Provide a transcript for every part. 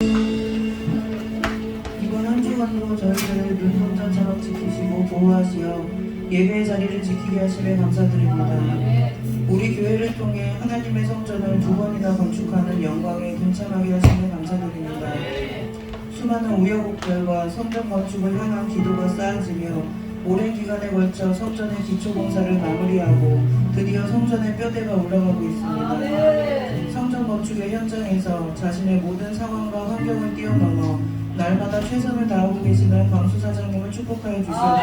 이번 한 주간도 저희들을 눈동자처럼 지키시고 보호하시어 예배의 자리를 지키게 하심에 감사드립니다. 우리 교회를 통해 하나님의 성전을 2번이나 건축하는 영광에 동참하게 하심에 감사드립니다. 수많은 우여곡절과 성전 건축을 향한 기도가 쌓여지며 오랜 기간에 걸쳐 성전의 기초공사를 마무리하고 드디어 성전의 뼈대가 올라가고 있습니다. 성전 건축의 현장에서 자신의 모든 상황과 환경을 뛰어넘어 날마다 최선을 다하고 계시는 광수 사장님을 축복하여 주시옵소서.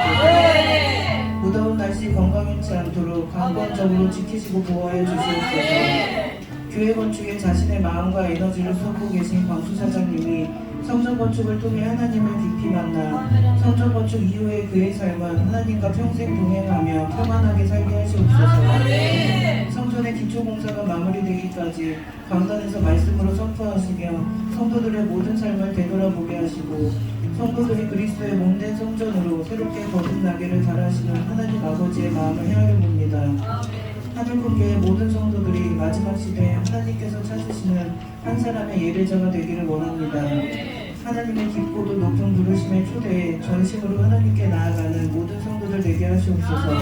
무더운 날씨 건강 잃지 않도록 강권적으로 지키시고 보호하여 주시옵소서. 교회 건축에 자신의 마음과 에너지를 쏟고 계신 광수 사장님이 성전 건축을 통해 하나님을 깊이 만나 성전 건축 이후의 그의 삶은 하나님과 평생 동행하며 평안하게 살게 하시옵소서. 성전의 기초공사가 마무리되기까지 강단에서 말씀으로 선포하시며 성도들의 모든 삶을 되돌아보게 하시고 성도들이 그리스도의 몸된 성전으로 새롭게 거듭나기를 바라시는 하나님 아버지의 마음을 헤아려 봅니다. 하늘군교의 모든 성도들이 마지막 시대에 하나님께서 찾으시는 한 사람의 예배자가 되기를 원합니다. 하나님의 깊고도 높은 부르심의 초대에 전심으로 하나님께 나아가는 모든 성도들 되게 하시옵소서.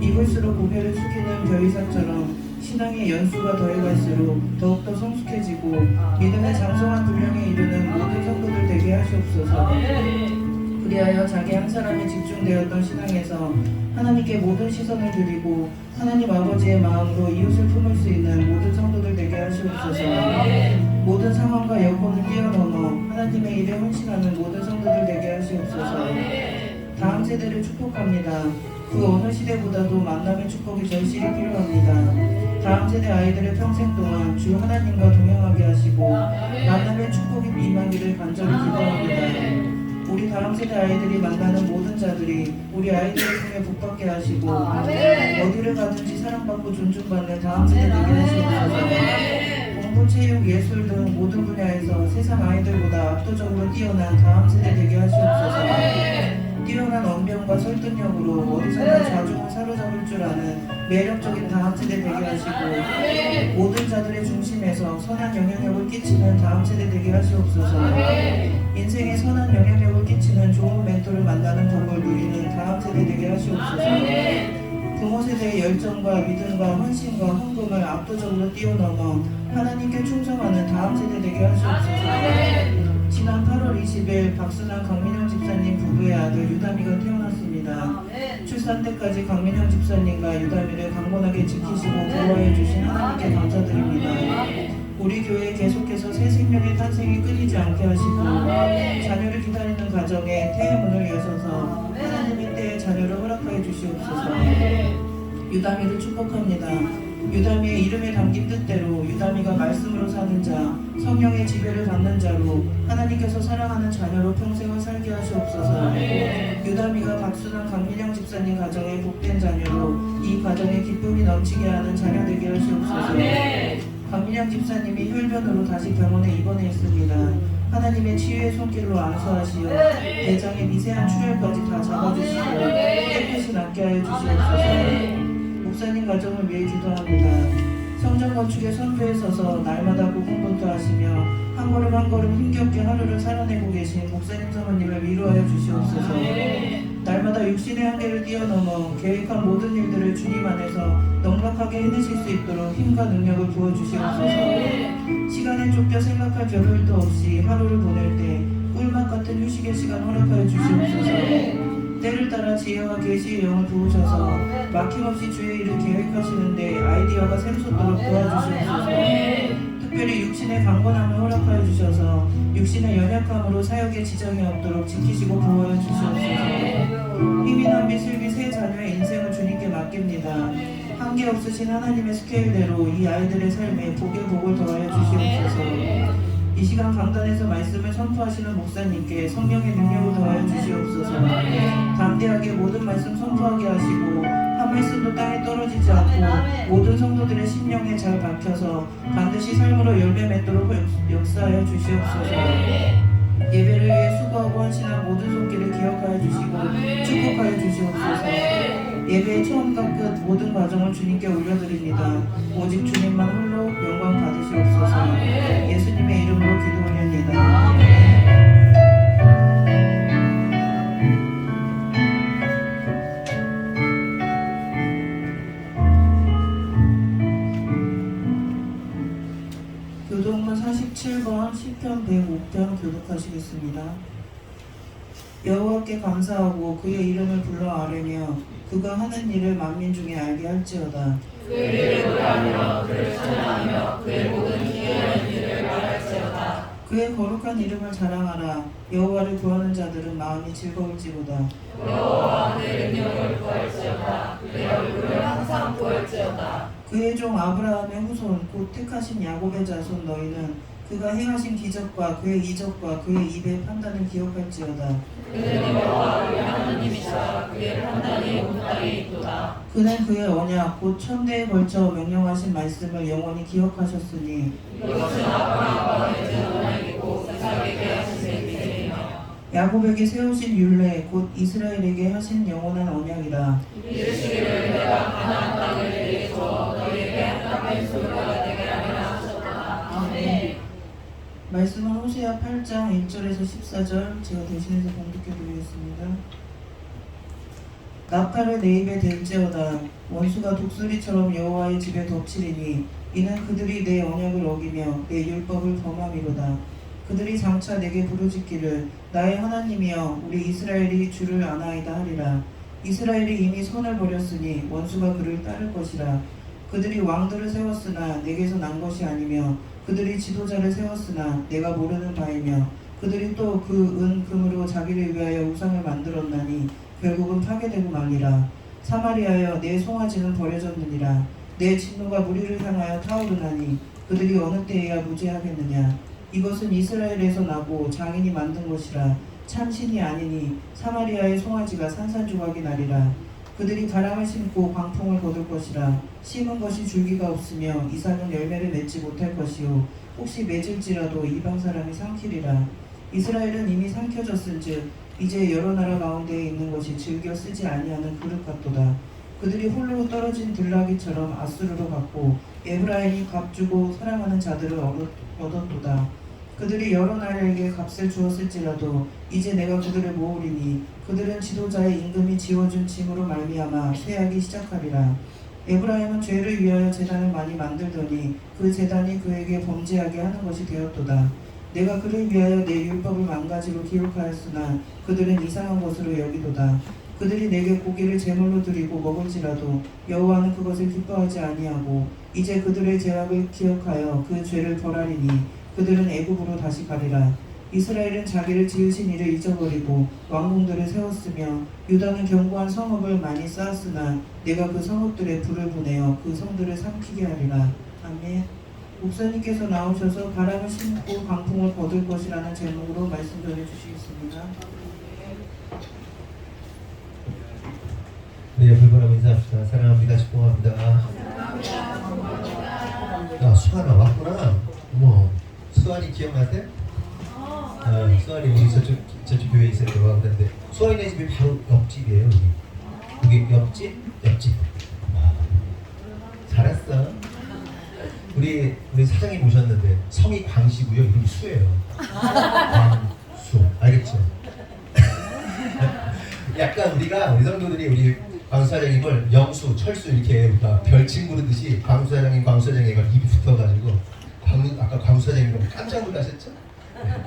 입을수록 고개를 숙이는 벼이삭처럼 신앙의 연수가 더해갈수록 더욱더 성숙해지고 믿음의 장성한 분량에 이르는 모든 성도들 되게 하시옵소서. 그리하여 자기 한 사람에 집중되었던 신앙에서 하나님께 모든 시선을 드리고 하나님 아버지의 마음으로 이웃을 품을 수 있는 모든 성도들 되게 하시옵소서. 모든 상황과 여건을 뛰어넘어 하나님의 일에 헌신하는 모든 성도들 되게 하시옵소서. 다음 세대를 축복합니다. 그 어느 시대보다도 만남의 축복이 절실히 필요합니다. 다음 세대 아이들의 평생 동안 주 하나님과 동행하게 하시고 만남의 축복이 임하기를 간절히 기도합니다. 우리 다음 세대 아이들이 만나는 모든 자들이 우리 아이들을 통해 복받게 하시고 어디를 가든지 사랑받고 존중받는 다음 세대 되게 하시옵소서. 공부, 체육, 예술 등 모든 분야에서 세상 아이들보다 압도적으로 뛰어난 다음 세대 되게 하시옵소서. 뛰어난 언변과 설득력으로 어디서나 좌중을 사로잡을 줄 아는 매력적인 다음 세대 되게 하시고 모든 자들의 중심에서 선한 영향력을 끼치는 다음 세대 되게 하시옵소서. 인생에 선한 영향력을 끼치는 좋은 멘토를 만나는 복을 누리는 다음 세대 되게 하시옵소서. 부모 세대의 열정과 믿음과 헌신과 헌금을 압도적으로 뛰어넘어 하나님께 충성하는 다음 세대 되게 하시옵소서. 지난 8월 20일 박순환 강민영 집사님 부부의 아들 유다미가 태어났습니다. 출산 때까지 강민영 집사님과 유다미를 강건하게 지키시고 보호해 주신 하나님께 감사드립니다. 우리 교회에 계속해서 새 생명의 탄생이 끊이지 않게 하시고 자녀를 기다리는 가정에 태의 문을 여셔서 하나님의 때에 자녀를 허락하여 주시옵소서. 유다미를 축복합니다. 유다미의 이름에 담긴 뜻대로 유다미가 말씀으로 사는 자, 성령의 지배를 받는 자로 하나님께서 사랑하는 자녀로 평생을 살게 하시옵소서. 유다미가 박순환 강민영 집사님 가정의 복된 자녀로 이 가정에 기쁨이 넘치게 하는 자녀 되게 하시옵소서. 강민영 집사님이 혈변으로 다시 병원에 입원해 있습니다. 하나님의 치유의 손길로 안수하시어 내장의 미세한 출혈까지 다 잡아주시고 깨끗이 낫게 하여 주시옵소서. 목사님 가정을 위해 기도합니다. 성전 건축의 선두에 서서 날마다 고군분투하시며 한 걸음 한 걸음 힘겹게 하루를 살아내고 계신 목사님 사모님을 위로하여 주시옵소서. 날마다 육신의 한계를 뛰어넘어 계획한 모든 일들을 주님 안에서 넉넉하게 해내실 수 있도록 힘과 능력을 부어주시옵소서. 시간에 쫓겨 생각할 겨를도 없이 하루를 보낼 때 꿀맛 같은 휴식의 시간 허락하여 주시옵소서. 때를 따라 지혜와 계시의 영을 부으셔서 막힘없이 주의 일을 계획하시는데 아이디어가 샘솟도록 도와주시옵소서. 특별히 육신의 강건함을 허락하여 주셔서 육신의 연약함으로 사역에 지장이 없도록 지키시고 보호해 주시옵소서. 힘이 남비 슬비 세 자녀의 인생을 주님께 맡깁니다. 한계 없으신 하나님의 스케일대로 이 아이들의 삶에 복의 복을 더하여 주시옵소서. 이 시간 강단에서 말씀을 선포하시는 목사님께 성령의 능력을 더하여 주시옵소서. 담대하게 모든 말씀 선포하게 하시고 한 말씀도 땅에 떨어지지 않고 모든 성도들의 심령에 잘 박혀서 반드시 삶으로 열매 맺도록 역사하여 주시옵소서. 예배를 위해 수고하고 헌신한 모든 손길을 기억하여 주시고 축복하여 주시옵소서. 예배의 처음과 끝 모든 과정을 주님께 올려드립니다. 오직 주님만 홀로 영광 받으시옵소서. 예수님의 이름 이름으로 기도하렵니다. 교독문 47번 시편 105편 교독하시겠습니다. 여호와께 감사하고 그의 이름을 불러 아뢰며 그가 하는 일을 만민 중에 알게 할지어다. 그의 이름을 알며 그를 찬양하며 그의 모든 기이한 일을 말할지어다. 그의 거룩한 이름을 자랑하라. 여호와를 구하는 자들은 마음이 즐거울지로다. 여호와 내 능력을 구할지어다. 내 얼굴을 항상 보일지어다. 그의 종 아브라함의 후손 곧 택하신 야곱의 자손 너희는 그가 행하신 기적과 그의 이적과 그의 입의 판단을 기억할지어다. 그는 여호와 우리 하나님이시라. 그의 판단이 온 땅에 있도다. 그는 그의 언약 곧 천대에 걸쳐 명령하신 말씀을 영원히 기억하셨으니 이것은 아브라함과 맺은 언약이고 이삭에게 하신 맹세이며 야곱에게 세우신 율례 곧 이스라엘에게 하신 영원한 언약이라. 이르시기를 내가 가나안 땅을 내게 주어 너희에게 한땅의 소유가 되게 하리라 하셨다. 아멘. 말씀은 호세아 8장 1절에서 14절 제가 대신해서 봉독해드리겠습니다. 나팔을 내 입에 댈지어다. 원수가 독수리처럼 여호와의 집에 덮치리니 이는 그들이 내 언약을 어기며 내 율법을 범함이로다. 그들이 장차 내게 부르짖기를 나의 하나님이여 우리 이스라엘이 주를 아나이다 하리라. 이스라엘이 이미 손을 버렸으니 원수가 그를 따를 것이라. 그들이 왕들을 세웠으나 내게서 난 것이 아니며 그들이 지도자를 세웠으나 내가 모르는 바이며 그들이 또 그 은 금으로 자기를 위하여 우상을 만들었나니 결국은 파괴되고 말리라. 사마리아여 내 송아지는 버려졌느니라. 내 진노가 무리를 향하여 타오르나니 그들이 어느 때에야 무죄하겠느냐. 이것은 이스라엘에서 나고 장인이 만든 것이라. 참신이 아니니 사마리아의 송아지가 산산조각이 나리라. 그들이 가랑을 심고 광풍을 거둘 것이라. 심은 것이 줄기가 없으며 이삭은 열매를 맺지 못할 것이요 혹시 맺을지라도 이방 사람이 삼키리라. 이스라엘은 이미 삼켜졌은즉 이제 여러 나라 가운데에 있는 것이 즐겨 쓰지 아니하는 그릇 같도다. 그들이 홀로 떨어진 들나귀처럼 아수르로 갔고 에브라임이 값주고 사랑하는 자들을 얻었도다. 그들이 여러 나라에게 값을 주었을지라도 이제 내가 그들을 모으리니 그들은 지도자의 임금이 지어준 짐으로 말미암아 쇠하기 시작하리라. 에브라임은 죄를 위하여 제단을 많이 만들더니 그 제단이 그에게 범죄하게 하는 것이 되었도다. 내가 그를 위하여 내 율법을 만가지로 기록하였으나 그들은 이상한 것으로 여기도다. 그들이 내게 고기를 제물로 드리고 먹을지라도 여호와는 그것을 기뻐하지 아니하고 이제 그들의 죄악을 기억하여 그 죄를 벌하리니 그들은 애굽으로 다시 가리라. 이스라엘은 자기를 지으신 이를 잊어버리고 왕궁들을 세웠으며 유다는 견고한 성읍을 많이 쌓았으나 내가 그 성읍들에 불을 보내어 그 성들을 삼키게 하리라. 아멘. 목사님께서 나오셔서 바람을 심고 강풍을 거둘 것이라는 제목으로 말씀 전해주시겠습니다. 우리 옆을 바라보 인사합시다. 사랑합니다. 축복합니다. 야, 수아나 왔구나. 수아니 기억나세요? 수아니 우리 저쪽 교회에 있었던 거 그런데 수아니네 집이 바로 옆집이에요. 여기 옆집. 잘했어. 우리 사장님 오셨는데 성이 광시고요. 이름이 수예요. 광수. 알겠죠? 약간 우리 성도들이 우리 광수 사장님을 영수, 철수 이렇게 우리가 별칭 부르듯이 광수 사장님 입이 붙어가지고 아까 광수 사장님이 깜짝 놀라셨죠? 네.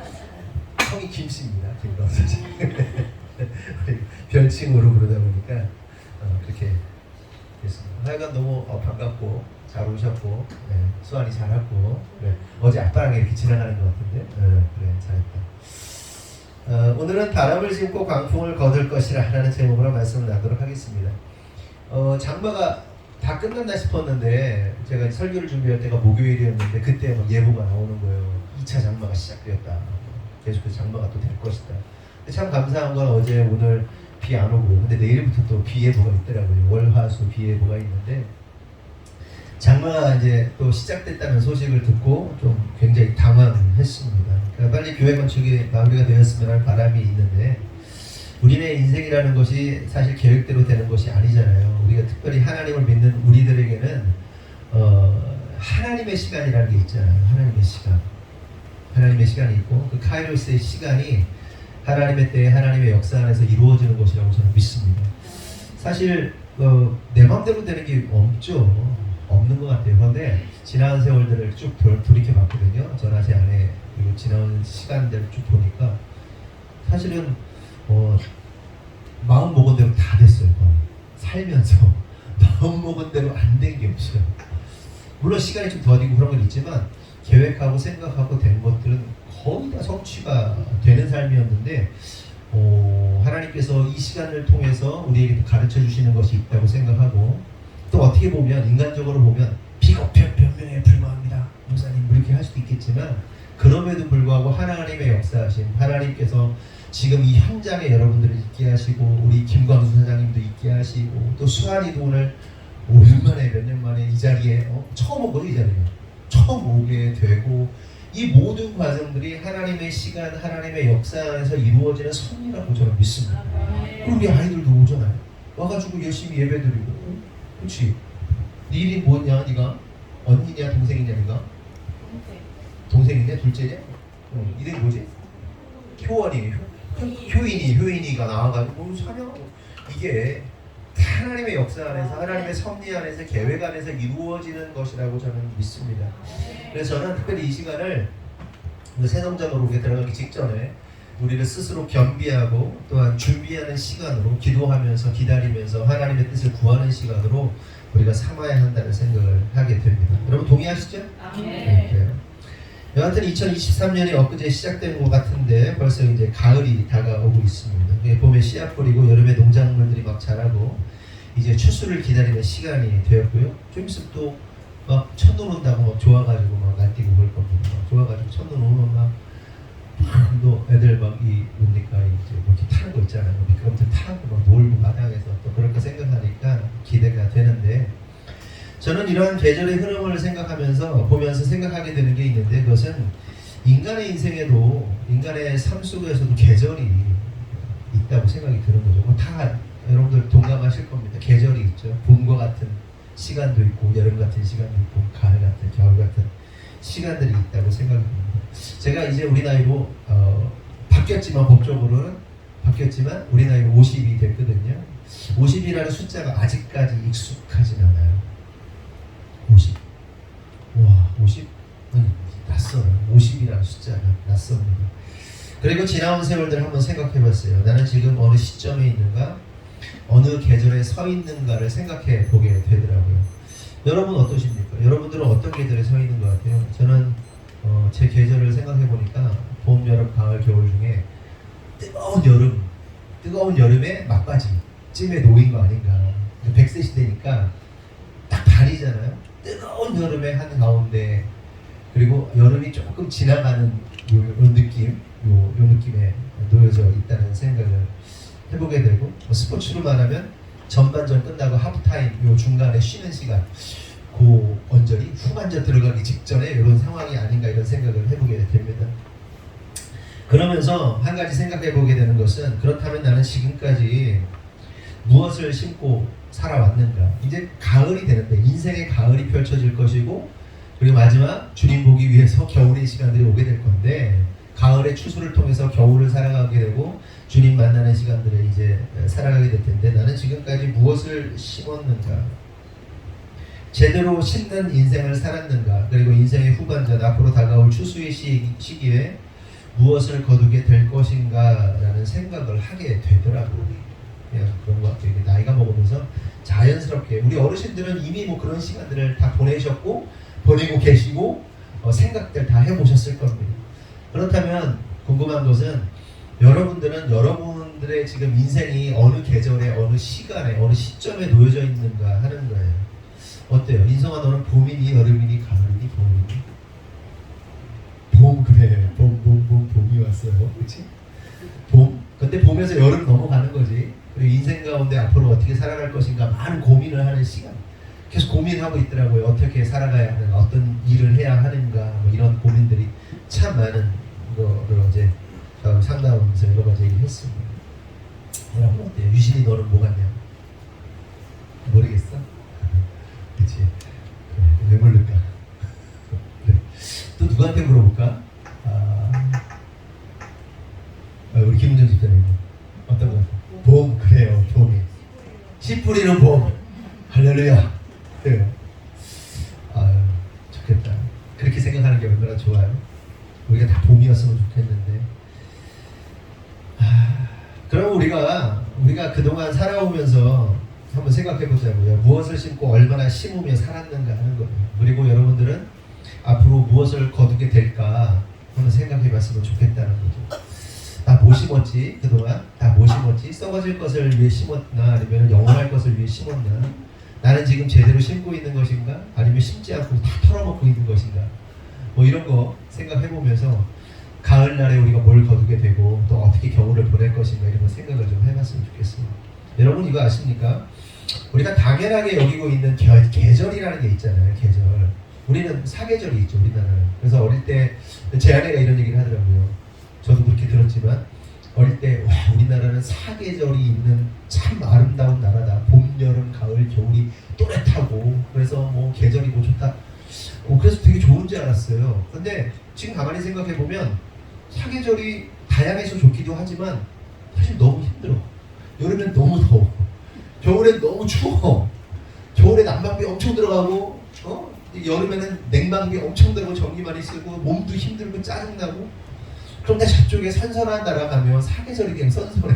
성이 김씨입니다. 김광수 사장님. 별칭으로 부르다 보니까 그렇게 됐습니다. 하여간 너무 반갑고 잘 오셨고 수완이 잘하고 어제 아빠랑 이렇게 지나가는 것 같은데 그래 잘했다. 오늘은 바람을 심고 광풍을 거둘 것이라 라는 제목으로 말씀을 나누도록 하겠습니다. 장마가 다 끝났나 싶었는데 제가 설교를 준비할 때가 목요일이었는데 그때 막 예보가 나오는 거예요. 2차 장마가 시작되었다. 계속해서 장마가 또 될 것이다. 참 감사한 건 어제 오늘 비 안 오고 근데 내일부터 또 비 예보가 있더라고요. 월화수 비 예보가 있는데 장마가 이제 또 시작됐다는 소식을 듣고 좀 굉장히 당황했습니다. 그러니까 빨리 교회 건축이 마무리가 되었으면 하는 바람이 있는데 우리의 인생이라는 것이 사실 계획대로 되는 것이 아니잖아요. 우리가 특별히 하나님을 믿는 우리들에게는 하나님의 시간이라는 게 있잖아요. 하나님의 시간. 하나님의 시간이 있고 그 카이로스의 시간이 하나님의 때에 하나님의 역사 안에서 이루어지는 것이라고 저는 믿습니다. 사실 내 마음대로 되는 게 없는 것 같아요. 그런데 지난 세월들을 쭉 돌이켜봤거든요. 저나 제 아내 그리고 지난 시간들을 쭉 보니까 사실은 마음 먹은 대로 다 됐어요. 살면서 마음 먹은 대로 안 된 게 없어요. 물론 시간이 좀 더디고 그런 건 있지만 계획하고 생각하고 된 것들은 거의 다 성취가 되는 삶이었는데 하나님께서 이 시간을 통해서 우리에게 가르쳐 주시는 것이 있다고 생각하고 또 어떻게 보면 인간적으로 보면 비겁한 변명에 불과합니다. 목사님 이렇게 할 수도 있겠지만 그럼에도 불구하고 하나님의 역사하심 하나님께서 지금 이 현장에 여러분들을 있게 하시고 우리 김광수 사장님도 있게 하시고 또 수환이도 오늘 오랜만에 몇 년 만에 이 자리에 처음 오거든요. 이 자리에 처음 오게 되고 이 모든 과정들이 하나님의 시간 하나님의 역사 안에서 이루어지는 섭리라고 저는 믿습니다. 그리고 우리 아이들도 오잖아요. 와가지고 열심히 예배드리고 그렇지? 네 이름이 뭐냐? 네가? 언니냐 동생이냐 네가? 동생이냐 둘째냐? 이름이 뭐지? 효원이 효인이가 나와가지고 사냥하고 이게 하나님의 역사 안에서 하나님의 섭리 안에서 계획 안에서 이루어지는 것이라고 저는 믿습니다. 그래서 저는 특별히 이 시간을 새성전으로 들어가기 직전에 우리를 스스로 겸비하고 또한 준비하는 시간으로 기도하면서 기다리면서 하나님의 뜻을 구하는 시간으로 우리가 삼아야 한다는 생각을 하게 됩니다. 여러분 동의하시죠? 네. 여하튼 2023년이 엊그제 시작된 것 같은데 벌써 이제 가을이 다가오고 있습니다. 봄에 씨앗 뿌리고 여름에 농작물들이 막 자라고 이제 추수를 기다리는 시간이 되었고요. 좀 있으면 또 막 첫눈 온다고 막 좋아가지고 막 날뛰고 그럴 겁니다. 막 좋아가지고 첫눈 오면 또 애들 막 뭡니까 이제 뭐 이렇게 타는 거 있잖아요. 미끄럼틀 타고 막 놀고 마당에서 또 그렇게 생각하니까 기대가 되는데 저는 이러한 계절의 흐름을 생각하면서 보면서 생각하게 되는 게 있는데 그것은 인간의 인생에도 인간의 삶 속에서도 계절이 있다고 생각이 드는 거죠. 뭐 다 여러분들 동감하실 겁니다. 계절이 있죠. 봄과 같은 시간도 있고 여름 같은 시간도 있고 가을 같은 겨울 같은 시간들이 있다고 생각합니다. 제가 이제 우리 나이로 바뀌었지만 법적으로는 바뀌었지만 우리 나이로 50이 됐거든요. 50이라는 숫자가 아직까지 익숙하진 않아요. 50. 와, 50? 낯설어요. 50이라는 숫자가 낯섭니다. 그리고 지나온 세월들 한번 생각해봤어요. 나는 지금 어느 시점에 있는가? 어느 계절에 서 있는가를 생각해 보게 되더라고요. 여러분 어떠십니까? 여러분들은 어떤 계절에 서 있는 것 같아요? 저는 제 계절을 생각해 보니까 봄, 여름, 가을, 겨울 중에 뜨거운 여름의 막바지쯤에 놓인 거 아닌가. 100세 시대니까 딱 반이잖아요. 뜨거운 여름의 한 가운데 그리고 여름이 조금 지나가는 요 느낌에 놓여져 있다는 생각을 해보게 되고 스포츠로 말하면 전반전 끝나고 하프타임 요 중간에 쉬는 시간 그 언저리 후반전 들어가기 직전에 이런 상황이 아닌가 이런 생각을 해보게 됩니다. 그러면서 한 가지 생각해보게 되는 것은 그렇다면 나는 지금까지 무엇을 심고 살아왔는가. 이제 가을이 되는데 인생의 가을이 펼쳐질 것이고 그리고 마지막 주님 보기 위해서 겨울의 시간들이 오게 될 건데 가을의 추수를 통해서 겨울을 살아가게 되고 주님 만나는 시간들을 이제 살아가게 될 텐데 나는 지금까지 무엇을 심었는가 제대로 심는 인생을 살았는가 그리고 인생의 후반전 앞으로 다가올 추수의 시기에 무엇을 거두게 될 것인가 라는 생각을 하게 되더라고요. 그냥 그런 것 같아요. 나이가 먹으면서 자연스럽게 우리 어르신들은 이미 뭐 그런 시간들을 다 보내고 계시고 생각들 다 해보셨을 겁니다. 그렇다면 궁금한 것은 여러분들은 여러분들의 지금 인생이 어느 계절에 어느 시간에 어느 시점에 놓여져 있는가 하는 거예요. 어때요? 인성아 너는 봄이니 여름이니 가을이니 겨울이니? 봄 그래 봄이 왔어요. 그치? 봄 근데 봄에서 여름 넘어가는 거지. 그리고 인생 가운데 앞으로 어떻게 살아갈 것인가 많은 고민을 하는 시간 계속 고민하고 있더라고요. 어떻게 살아가야 하는가 어떤 일을 해야 하는가 뭐 이런 고민들이 참 많은 거를 어제 상담하면서 여러 가지 얘기를 했습니다. 여러분 어때요? 유진이 너는 뭐 같냐? 모르겠어? 그치? 그래, 왜 모를까? 그래. 또 누구한테 물어볼까? 우리 김은정 집사님 어떤 거? 봄 그래요. 봄이 씨 뿌리는 봄. 할렐루야. 그래요. 아유 좋겠다. 그렇게 생각하는 게 얼마나 좋아요. 우리가 다 봄이었으면 좋겠는데. 그럼 우리가 그동안 살아오면서 한번 생각해 보자고요. 무엇을 심고 얼마나 심으며 살았는가 하는 거예요. 그리고 여러분들은 앞으로 무엇을 거두게 될까 한번 생각해 봤으면 좋겠다는 거죠. 다 뭐 심었지? 그동안 다 뭐 심었지? 썩어질 것을 위해 심었나? 아니면 영원할 것을 위해 심었나? 나는 지금 제대로 심고 있는 것인가? 아니면 심지 않고 다 털어먹고 있는 것인가? 뭐 이런 거 생각해 보면서 가을날에 우리가 뭘 거두게 되고 또 어떻게 겨울을 보낼 것인가 이런 거 생각을 좀 해봤으면 좋겠습니다. 여러분 이거 아십니까? 우리가 당연하게 여기고 있는 계절이라는 게 있잖아요. 계절. 우리는 사계절이 있죠. 우리나라는. 그래서 어릴 때 제 아내가 이런 얘기를 하더라고요. 저도 그렇게 들었지만 어릴 때 와, 우리나라는 사계절이 있는 참 아름다운 나라다. 봄, 여름, 가을, 겨울이 또렷하고 그래서 뭐 계절이 뭐 좋다. 그래서 되게 좋은 줄 알았어요. 근데 지금 가만히 생각해 보면 사계절이 다양해서 좋기도 하지만 사실 너무 힘들어. 여름엔 너무 더워. 겨울엔 너무 추워. 겨울에 난방비 엄청 들어가고 여름에는 냉방비 엄청 들어가고 전기 많이 쓰고 몸도 힘들고 짜증나고. 그런데 저쪽에 선선한 나라 가면 사계절이 그냥 선선해.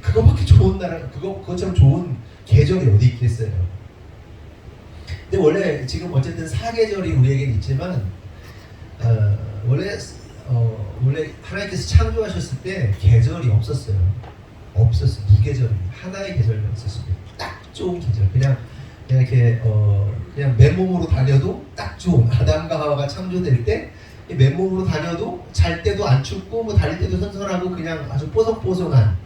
그거밖에 좋은 나라, 그것처럼 좋은 계절이 어디 있겠어요. 근데 원래 지금 어쨌든 사계절이 우리에겐 있지만 원래 하나님께서 창조하셨을 때 계절이 없었어요. 무계절입니다. 하나의 계절만 있었습니다. 딱 좋은 계절. 그냥 이렇게 그냥 맨몸으로 다녀도 딱 좋은. 아담과 하와가 창조될 때 맨몸으로 다녀도 잘 때도 안 춥고 뭐 달릴 때도 선선하고 그냥 아주 뽀송뽀송한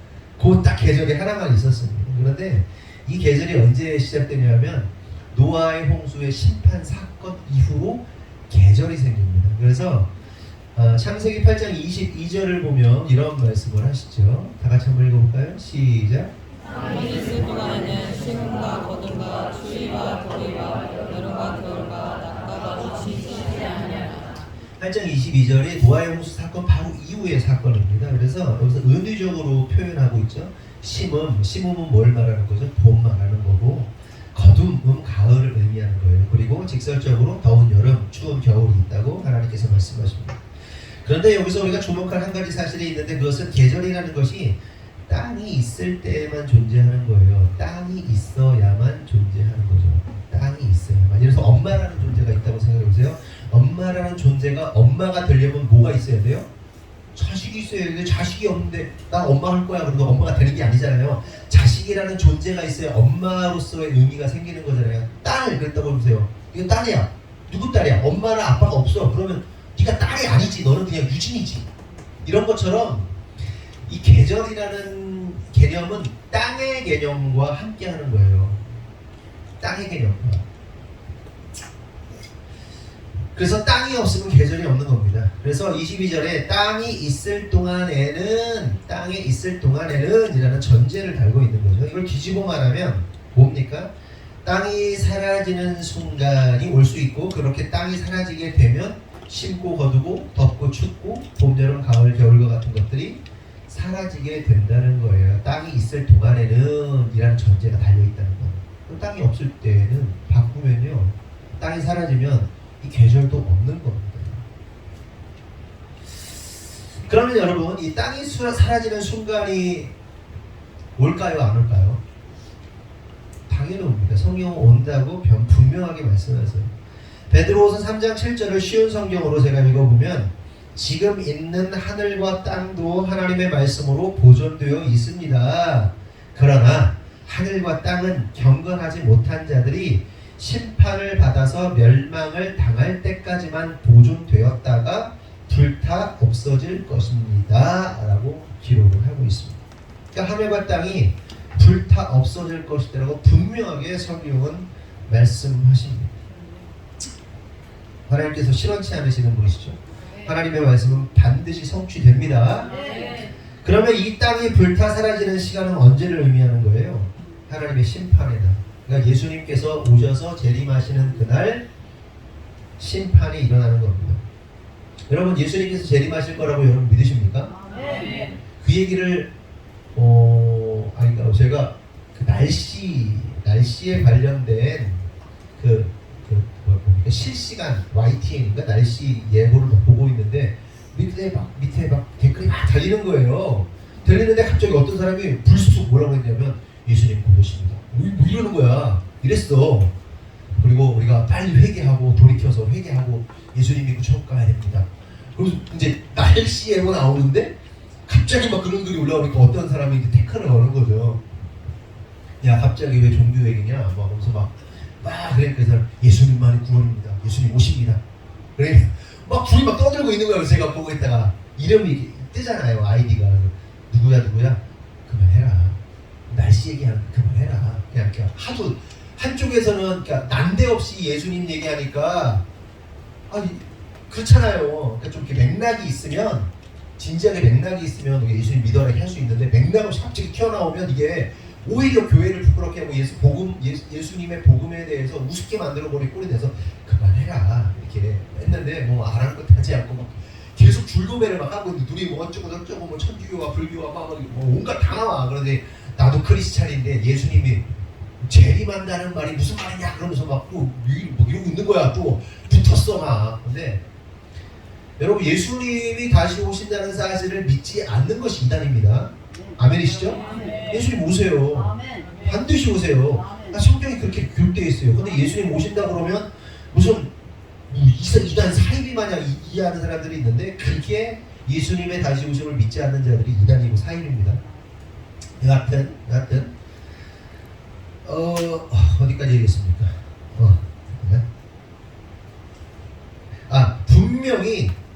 그 딱 계절이 하나만 있었습니다. 그런데 이 계절이 언제 시작되냐면 노아의 홍수의 심판 사건 이후로 계절이 생깁니다. 그래서 창세기 8장 22절을 보면 이런 말씀을 하시죠. 다 같이 한번 읽어볼까요? 시작. 땅이 있을 동안에는 심음과 거둠과 추위와 더위와 여름과 겨울과 낮과 밤이 쉬지 아니하니라. 8장 22절이 노아의 홍수 사건 바로 이후의 사건입니다. 그래서 여기서 은유적으로 표현하고 있죠. 심음은 뭘 말하는 거죠? 봄 말하는 거고 거둠은 가을을 의미하는 거예요. 그리고 직설적으로 더운 여름, 추운 겨울이 있다고 하나님께서 말씀하십니다. 그런데 여기서 우리가 주목할 한 가지 사실이 있는데 그것은 계절이라는 것이 땅이 있을 때만 존재하는 거예요. 땅이 있어야만 존재하는 거죠. 땅이 있어야만. 예를 들어서 엄마라는 존재가 있다고 생각해 보세요. 엄마라는 존재가 엄마가 되려면 뭐가 있어야 돼요? 자식이 있어야 되는데 자식이 없는데 나 엄마 할 거야 그러면 엄마가 되는 게 아니잖아요. 자식이라는 존재가 있어야 엄마로서의 의미가 생기는 거잖아요. 딸 그랬다고 보세요. 이거 딸이야. 누구 딸이야? 엄마나 아빠가 없어. 그러면 네가 딸이 아니지. 너는 그냥 유진이지. 이런 것처럼 이 계절이라는 개념은 땅의 개념과 함께하는 거예요. 땅의 개념과. 그래서 땅이 없으면 계절이 없는 겁니다. 그래서 22절에 땅이 있을 동안에는 이라는 전제를 달고 있는 거죠. 이걸 뒤집어 말하면 뭡니까? 땅이 사라지는 순간이 올 수 있고 그렇게 땅이 사라지게 되면 심고 거두고 덥고 춥고 봄, 여름, 가을, 겨울과 같은 것들이 사라지게 된다는 거예요. 땅이 있을 동안에는 이라는 전제가 달려있다는 거예요. 땅이 없을 때는 바꾸면요. 땅이 사라지면 이 계절도 없는 겁니다. 그러면 여러분 이 땅이 사라지는 순간이 올까요? 안 올까요? 당연히 옵니다. 성경은 온다고 분명하게 말씀하세요. 베드로후서 3장 7절을 쉬운 성경으로 제가 읽어보면 지금 있는 하늘과 땅도 하나님의 말씀으로 보존되어 있습니다. 그러나 하늘과 땅은 경건하지 못한 자들이 심판을 받아서 멸망을 당할 때까지만 보존되었다가 불타 없어질 것입니다. 라고 기록을 하고 있습니다. 그러니까 하늘과 땅이 불타 없어질 것이라고 분명하게 성경은 말씀하십니다. 하나님께서 실현치 않으시는 분이시죠. 하나님의 말씀은 반드시 성취됩니다. 그러면 이 땅이 불타 사라지는 시간은 언제를 의미하는 거예요? 하나님의 심판의 날. 그러니까 예수님께서 오셔서 재림하시는 그날 심판이 일어나는 겁니다. 여러분 예수님께서 재림하실 거라고 여러분 믿으십니까? 그 얘기를 제가 그 날씨에 관련된 뭡니까? 실시간 YTN인가 날씨 예보를 막 보고 있는데 밑에 막 댓글이 막 달리는 거예요. 들리는데 갑자기 어떤 사람이 불쑥 뭐라고 했냐면 예수님 곧 오십니다. 뭐 이러는 거야. 이랬어. 그리고 우리가 빨리 회개하고 돌이켜서 회개하고 예수님 믿고 천국 가야 됩니다. 그래서 이제 날씨 예보 나오는데 갑자기 막 그런 글이 올라오니까 어떤 사람이 이제 태클을 거는 거죠. 야 갑자기 왜 종교 얘기냐? 막 그러면서 막 그러니까 그 사람 예수님만이 구원입니다. 예수님 오십니다. 그래 막 둘이 막 떠들고 있는 거예요. 제가 보고 있다가 이름이 뜨잖아요. 아이디가 누구야 그만해라. 날씨 얘기하는 그만해라. 그냥 하도 한쪽에서는 그러니까 난데없이 예수님 얘기하니까 그렇잖아요. 그러니까 좀 이렇게 맥락이 있으면 진지하게 맥락이 있으면 예수님 믿어라 이렇게 할 수 있는데 맥락 없이 갑자기 튀어나오면 이게 오히려 교회를 부끄럽게 하고 예수님의 복음에 대해서 우습게 만들어버릴 꼴이 돼서 그만해라 이렇게 했는데 뭐 아랑곳하지 않고 막 계속 줄거매를 막 하고 둘이 뭐 어쩌고 저쩌고 뭐 천주교와 불교와 막 뭐 온갖 다 나와. 그런데 나도 크리스찬인데 예수님이 재림한다는 말이 무슨 말이냐 그러면서 막 또 뭐 이러고 있는 거야. 또 붙었어 막. 근데 여러분 예수님이 다시 오신다는 사실을 믿지 않는 것이 이단입니다. 아멘이시죠? 예수님 오세요. 반드시 오세요. 성경이 그렇게 교육되어 있어요. 근데 예수님 오신다 그러면 무슨 이단 사이비 마냥 이해하는 사람들이 있는데 그게 예수님의 다시 오심을 믿지 않는 자들이 이단이고 사이비입니다. 여하튼 어디까지 얘기했습니까?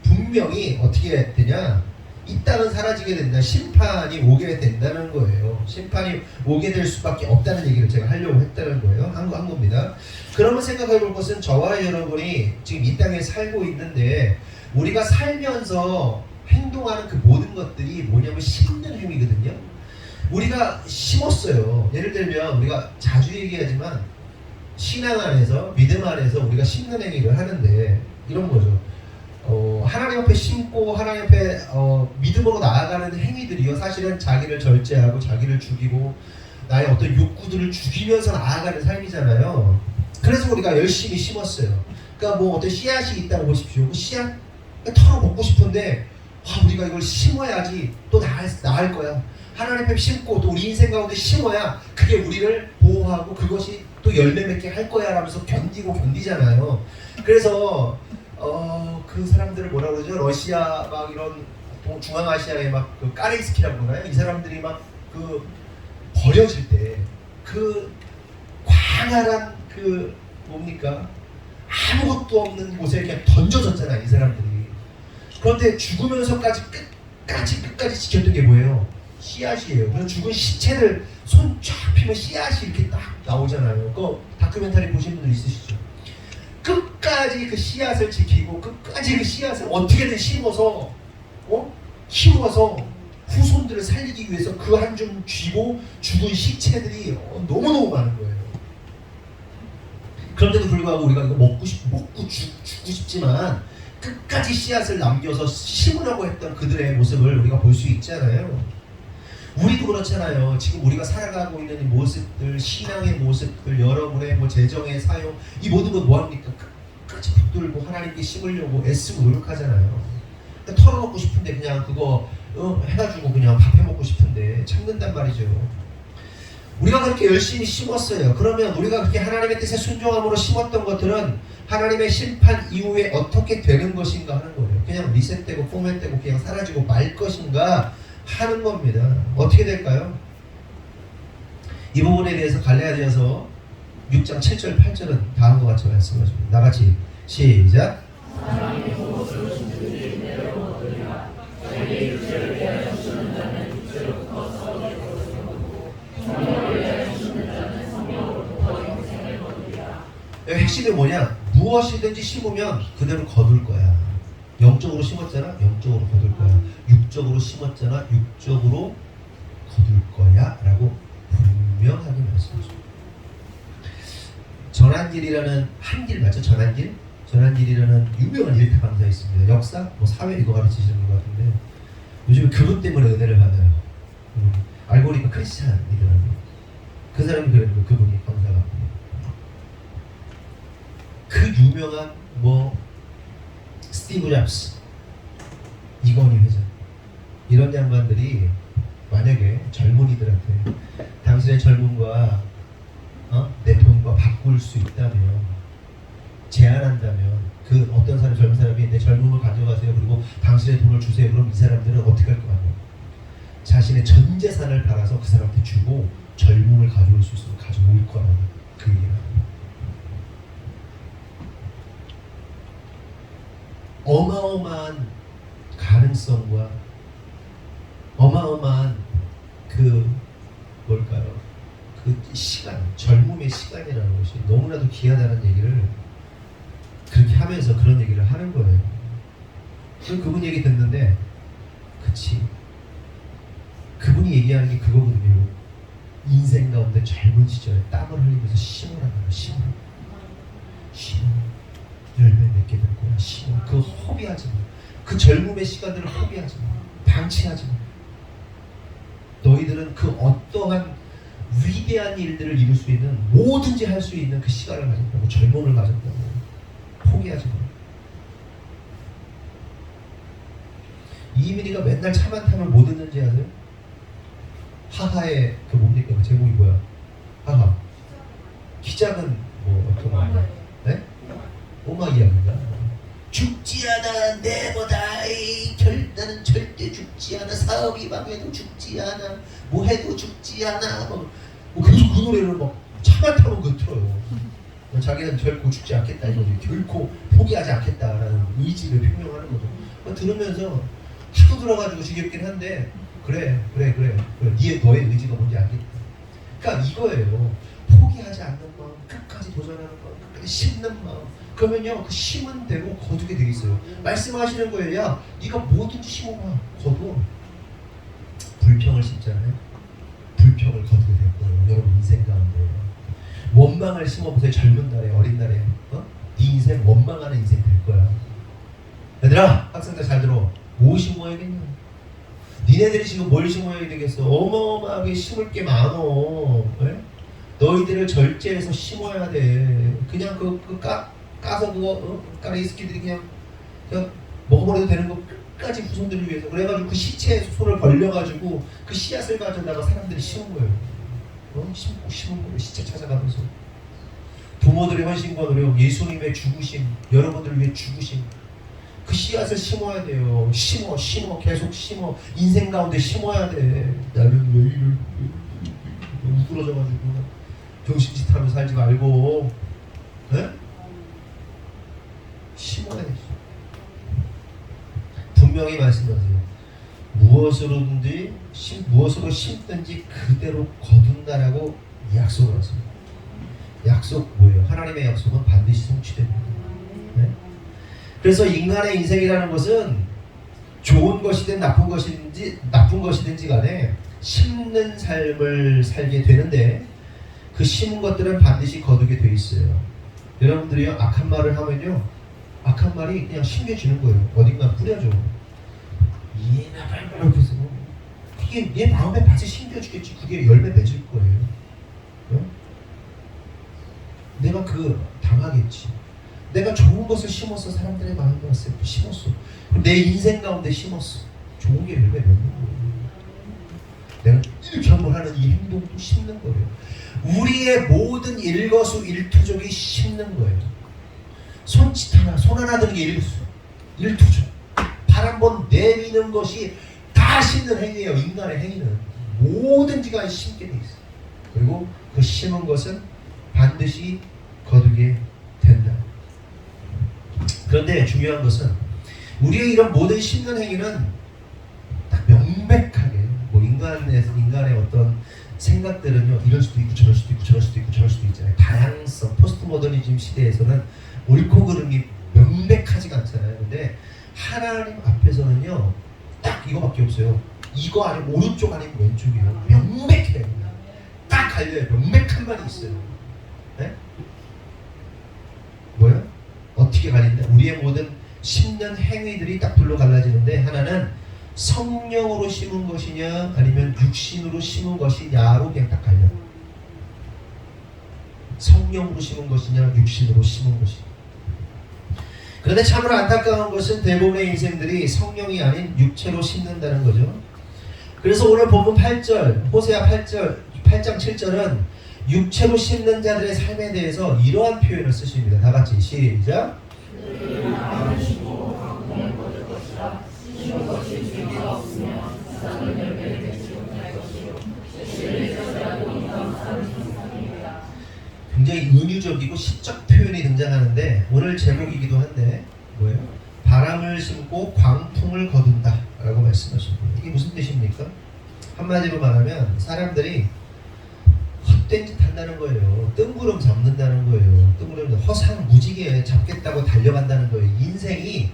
분명히 어떻게 되냐? 이 땅은 사라지게 된다. 심판이 오게 된다는 거예요. 심판이 오게 될 수밖에 없다는 얘기를 제가 하려고 했다는 거예요. 한 겁니다. 그러면 생각해 볼 것은 저와 여러분이 지금 이 땅에 살고 있는데 우리가 살면서 행동하는 그 모든 것들이 뭐냐면 심는 행위거든요. 우리가 심었어요. 예를 들면 우리가 자주 얘기하지만 신앙 안에서 믿음 안에서 우리가 심는 행위를 하는데 이런 거죠. 하나님 앞에 심고 하나님 앞에 믿음으로 나아가는 행위들이요 사실은 자기를 절제하고 자기를 죽이고 나의 어떤 욕구들을 죽이면서 나아가는 삶이잖아요. 그래서 우리가 열심히 심었어요. 그러니까 뭐 어떤 씨앗이 있다고 보십시오. 그 씨앗 털어 먹고 싶은데 우리가 이걸 심어야지 또 나을 거야. 하나님 앞에 심고 또 우리 인생 가운데 심어야 그게 우리를 보호하고 그것이 또 열매 맺게 할 거야 라면서 견디잖아요. 그래서 그 사람들을 뭐라 그러죠? 러시아 막 이런 중앙아시아의 막 그 까레이스키라고 그러나요? 이 사람들이 막 그 버려질 때 그 광활한 그 뭡니까? 아무것도 없는 곳에 그냥 던져졌잖아요, 이 사람들이. 그런데 죽으면서까지 끝까지 지켰던 게 뭐예요? 씨앗이에요. 그래서 죽은 시체를 손 쫙 피면 씨앗이 이렇게 딱 나오잖아요. 그 다큐멘터리 보신 분들 있으시죠? 끝까지 그 씨앗을 지키고 끝까지 그 씨앗을 어떻게든 심어서 키워서 후손들을 살리기 위해서 그 한 줌 쥐고 죽은 시체들이 너무너무 많은 거예요. 그런데도 불구하고 우리가 이거 먹고 죽고 싶지만 끝까지 씨앗을 남겨서 심으라고 했던 그들의 모습을 우리가 볼 수 있잖아요. 우리도 그렇잖아요. 지금 우리가 살아가고 있는 이 모습들, 신앙의 모습들, 여러분의 뭐 재정의 사용, 이 모든 건 뭐합니까? 끝까지 붙들고 하나님께 심으려고 애쓰고 노력하잖아요. 그러니까 털어먹고 싶은데 그냥 그거 해가지고 그냥 밥 해먹고 싶은데 참는단 말이죠. 우리가 그렇게 열심히 심었어요. 그러면 우리가 그렇게 하나님의 뜻에 순종함으로 심었던 것들은 하나님의 심판 이후에 어떻게 되는 것인가 하는 거예요. 그냥 리셋되고 포맷되고 그냥 사라지고 말 것인가 하는 겁니다. 어떻게 될까요? 이 부분에 대해서 갈라디아서 6장 7절 8절은 다음과 같이 말씀하십니다. 나같이 시작. 핵심이 뭐냐? 무엇이든지 심으면 그대로 거둘 거야. 영적으로 심었잖아? 영적으로 거둘 거야. 육적으로 심었잖아? 육적으로 거둘 거야 라고 분명하게 말씀하십니다. 전한길이라는 한길 맞죠? 전한길이라는 유명한 일타 강사 있습니다. 역사? 뭐 사회 이거 가르치시는 것 같은데 요즘에 그분 때문에 은혜를 받아요. 그분이. 알고 보니까 크리스찬이더라고요. 그 사람이 그랬고 그분이 강사가. 그 유명한 뭐 스티브 잡스, 이건희 회장 이런 양반들이 만약에 젊은이들한테 당신의 젊음과 내 돈과 바꿀 수 있다면, 제안한다면, 그 어떤 사람, 젊은 사람이 내 젊음을 가져가세요, 그리고 당신의 돈을 주세요, 그럼 이 사람들은 어떻게 할 거 아니에요? 자신의 전 재산을 팔아서 그 사람한테 주고 젊음을 가져올 수 있으면 가져올 거라는 그 얘기를 합니다. 어마어마한 가능성과 어마어마한 그 뭘까요? 그 시간, 젊음의 시간이라는 것이 너무나도 귀하다는 얘기를 그렇게 하면서 그런 얘기를 하는 거예요. 그래서 그분 얘기 듣는데, 그치, 그분이 얘기하는 게 그거거든요. 인생 가운데 젊은 시절에 땀을 흘리면서 심으라는 거예요. 심어 열매 맺게 될 거야. 심어. 그거 허비하지 마. 그 젊음의 시간들을 허비하지 마. 방치하지 마. 너희들은 그 어떠한 위대한 일들을 이룰 수 있는, 뭐든지 할 수 있는 그 시간을 가졌다고, 젊음을 가졌다고. 포기하지 마. 이민희가 맨날 차만 타면 뭐 듣는지 아세요? 하하의 그 뭡니까? 그 제목이 뭐야? 하하. 키 작은 뭐 어떤 거? 네? 오마 이야기인가? 죽지 않아, 나는 절대 죽지 않아, 사업이 망해도 죽지 않아, 뭐 해도 죽지 않아, 뭐 계속 그 노래를 막 차만 타면 그 틀어요. 자기는 결코 죽지 않겠다 이거죠. 결코 포기하지 않겠다라는 의지를 표명하는 거죠. 들으면서 하도 들어가지고 지겹긴 한데, 그래. 너의 의지가 뭔지 알겠다. 그러니까 이거예요. 포기하지 않는 마음, 끝까지 도전하는 마음, 끝까지 심는 마음. 그러면요, 그 심은 대로 거두게 돼 있어요. 말씀하시는 거예요. 야, 네가 뭐든지 심어봐. 거둬. 불평을 심잖아요. 불평을 거두게 될 거예요. 여러분 인생 가운데. 원망을 심어보세요. 젊은 날에, 어린 날에. 네 인생 원망하는 인생 될 거야. 얘들아, 학생들 잘 들어. 뭐 심어야겠냐? 니네들이 지금 뭘 심어야 되겠어? 어마어마하게 심을 게 많어. 네? 너희들을 절제해서 심어야 돼. 그냥 까서 그거 까레이스키들이 그냥 먹어버려도 되는 거 끝까지 후손들을 위해서. 그래가지고 그 시체에 손을 벌려가지고 그 씨앗을 가져다가 사람들이 심은 거예요. 심은 거예요. 시체 찾아가면서. 부모들의 헌신과 노력, 예수님의 죽으심, 여러분들을 위해 죽으심, 그 씨앗을 심어야 돼요. 심어 계속 심어. 인생 가운데 심어야 돼. 나는 왜 이를 우그러져가지고 정신짓 하면서 살지 말고, 네? 심어야 돼. 분명히 말씀하세요. 무엇으로 심든지 그대로 거둔다라고 약속을 하십니다. 약속 뭐예요? 하나님의 약속은 반드시 성취됩니다. 네? 그래서 인간의 인생이라는 것은 좋은 것이든 나쁜 것이든지 간에 심는 삶을 살게 되는데, 그 심은 것들은 반드시 거두게 돼 있어요. 여러분들이요, 악한 말을 하면요, 악한 말이 그냥 심겨지는 거예요. 어딘가 뿌려져. 이렇게서 그게 내 마음에 밭에 심겨주겠지. 그게 열매 맺을 거예요. 내가 당하겠지. 내가 좋은 것을 심어서 사람들의 마음에 왔을 때 심었어. 내 인생 가운데 심었어. 좋은 게 열매 맺는 거예요. 내가 이렇게 한번 하는 이 행동도 심는 거예요. 우리의 모든 일거수일투족이 심는 거예요. 손 하나 드는 게 일투족. 발 한 번 내미는 것이 다 심는 행위예요. 인간의 행위는 뭐든지 간에 심게 돼 있어요. 그리고 그 심은 것은 반드시 거두게 된다. 그런데 중요한 것은 우리의 이런 모든 심는 행위는 딱 명백하게, 뭐 인간의 어떤 생각들은요, 이럴 수도 있고 저럴 수도 있고 저럴 수도 있고 저럴 수도 있잖아요. 다양성, 포스트 모더니즘 시대에서는 옳고 그름이 명백하지가 않잖아요. 근데 하나님 앞에서는요, 딱 이거밖에 없어요. 이거 아니면 오른쪽 아니면 왼쪽이에요. 명백해요. 딱 갈려요. 명백한 말이 있어요. 네? 뭐야? 어떻게 갈린다? 우리의 모든 심는 행위들이 딱 둘로 갈라지는데, 하나는 성령으로 심은 것이냐 아니면 육신으로 심은 것이냐로 그냥 딱 갈려. 성령으로 심은 것이냐 육신으로 심은 것이냐. 그런데 참으로 안타까운 것은 대부분의 인생들이 성령이 아닌 육체로 심는다는 거죠. 그래서 오늘 본문 8절 호세아 8장 7절은 육체로 심는 자들의 삶에 대해서 이러한 표현을 쓰십니다. 다 같이 시작. 굉장히 은유적이고 시적 표현이 등장하는데 오늘 제목이기도 한데 뭐예요? 바람을 심고 광풍을 거둔다 라고 말씀하십니다. 이게 무슨 뜻입니까? 한마디로 말하면 사람들이 헛된 짓 한다는 거예요. 뜬구름 잡는다는 거예요. 뜬구름 허상무지게 잡겠다고 달려간다는 거예요. 인생이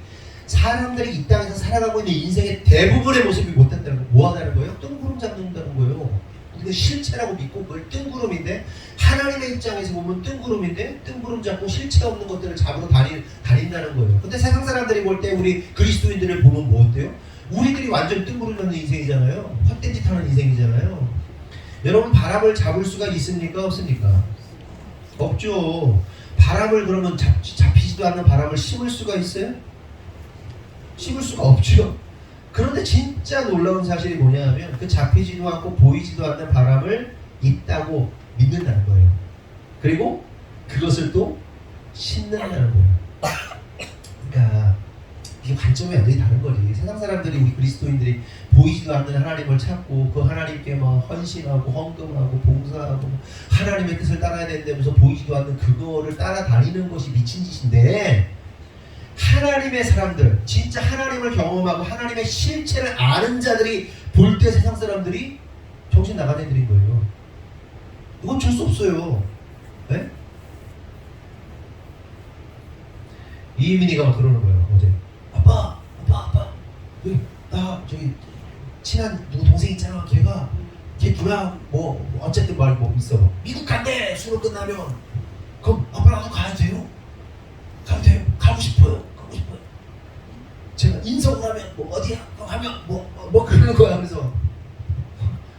사람들이 이 땅에서 살아가고 있는 인생의 대부분의 모습이 못된다는 거. 뭐 하다는 거예요? 뜬구름 잡는다는 거예요. 우리가 실체라고 믿고 그걸 뜬구름인데 하나님의 입장에서 보면 뜬구름인데 뜬구름 잡고 실체 없는 것들을 잡으러 다닌다는 거예요. 근데 세상 사람들이 볼 때 우리 그리스도인들을 보면 뭐 어때요? 우리들이 완전 뜬구름 잡는 인생이잖아요. 헛된 짓 하는 인생이잖아요. 여러분 바람을 잡을 수가 있습니까? 없습니까? 없죠. 바람을 그러면 잡히지도 않는 바람을 심을 수가 있어요? 심을 수가 없죠. 그런데 진짜 놀라운 사실이 뭐냐 하면 그 잡히지도 않고 보이지도 않는 바람을 있다고 믿는다는 거예요. 그리고 그것을 또 심는다는 거예요. 그러니까 이게 관점이 완전히 다른 거지. 세상 사람들이 우리 그리스도인들이 보이지도 않는 하나님을 찾고 그 하나님께 막 헌신하고 헌금하고 봉사하고 하나님의 뜻을 따라야 된다면서 보이지도 않는 그거를 따라다니는 것이 미친 짓인데 하나님의 사람들, 진짜 하나님을 경험하고 하나님의 실체를 아는 자들이 볼 때 세상 사람들이 정신 나간 애들인 거예요. 이건 줄 수 없어요. 네? 이민이가 막 그러는 거예요. 어제 아빠 여기 나 저기 친한 누구 동생 있잖아. 걔 누나 뭐 어쨌든 뭐 있어. 미국 간대. 수능 끝나면. 그럼 아빠 나도 가야 돼요? 가도 돼요? 가고 싶어요. 제가 인성을 하면 뭐 어디야? 하면 뭐 그러는 거야. 그래서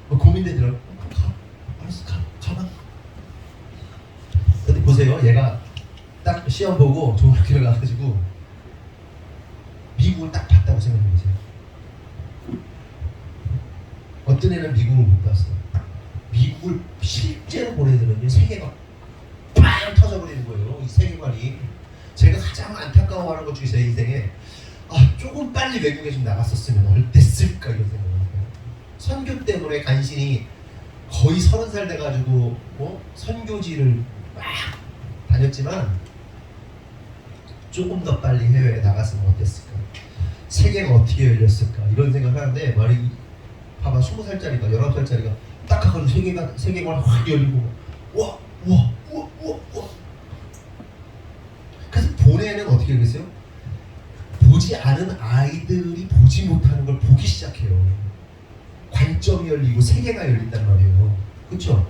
뭐 고민되더라고. 알았어 가봐. 근데 보세요. 얘가 딱 시험 보고 좋은 학교를 가가지고 미국을 딱 봤다고 생각해보세요. 어떤 애는 미국을 못 봤어. 미국을 실제로 본 애들은요 세계가 빵 터져버리는 거예요. 이 세계관이. 제가 가장 안타까워하는 것 중에 제 인생에 조금 빨리 외국에 좀 나갔었으면 어땠을까 이런 생각을 해요. 선교 때문에 간신히 거의 30살 돼가지고 선교지를 막 다녔지만 조금 더 빨리 해외에 나갔으면 어땠을까, 세계가 어떻게 열렸을까 이런 생각을 하는데 말이 봐봐 20살짜리가 19살짜리가 딱 하고 세계가 확 열리고 와. 그래서 본애는 어떻게 그랬어요? 보지 않은 아이들이 보지 못하는 걸 보기 시작해요. 관점이 열리고 세계가 열린단 말이에요. 그렇죠?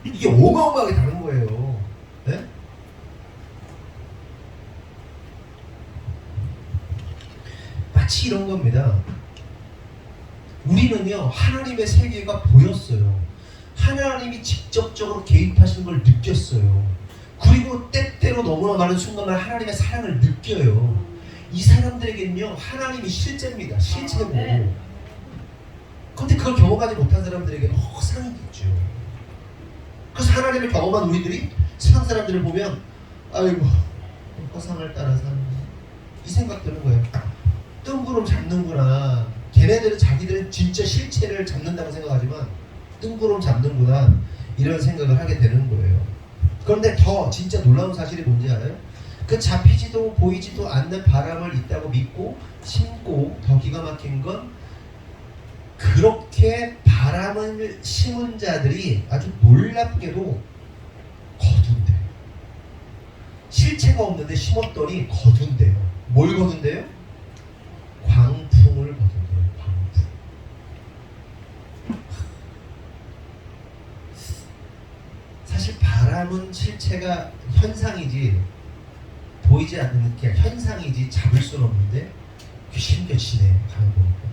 이게 어마어마하게 다른 거예요. 네? 마치 이런 겁니다. 우리는요 하나님의 세계가 보였어요. 하나님이 직접적으로 개입하시는 걸 느꼈어요. 그리고 때때로 너무나 많은 순간만 하나님의 사랑을 느껴요. 이 사람들에게는요 하나님이 실제입니다. 실제고. 그런데 그걸 경험하지 못한 사람들에게는 허상이겠죠. 그래서 하나님을 경험한 우리들이 세상 사람들을 보면 아이고 허상을 따라 사는 이 생각 드는 거예요. 뜬구름 잡는구나. 걔네들은 자기들은 진짜 실체를 잡는다고 생각하지만 뜬구름 잡는구나 이런 생각을 하게 되는 거예요. 그런데 더 진짜 놀라운 사실이 뭔지 알아요? 그 잡히지도 보이지도 않는 바람을 있다고 믿고 심고 더 기가 막힌 건 그렇게 바람을 심은 자들이 아주 놀랍게도 거둔대요. 실체가 없는데 심었더니 거둔대요. 뭘 거둔대요? 광풍을 거둔대요. 광풍. 사실 바람은 실체가 현상이지 보이지 않는 게 현상이지 잡을 수는 없는데 그게 심겨지네 가만 보니까.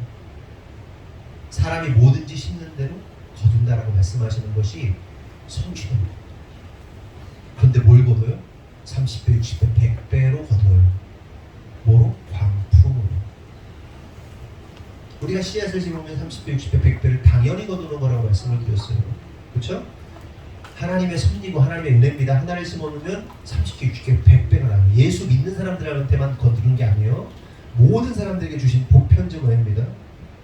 사람이 뭐든지 심는 대로 거둔다라고 말씀하시는 것이 성취입니다. 그런데 뭘 거둬요? 30배, 60배, 100배로 거둬요. 뭐로? 광풍으로. 우리가 씨앗을 심으면 30배, 60배, 100배를 당연히 거두는 거라고 말씀을 드렸어요. 그렇죠? 하나님의 섭리고 하나님의 은혜입니다. 하나를 심어놓으면 30개, 60개, 100배가 나요. 예수 믿는 사람들한테만 거두는 게 아니에요. 모든 사람들에게 주신 보편적 은혜입니다.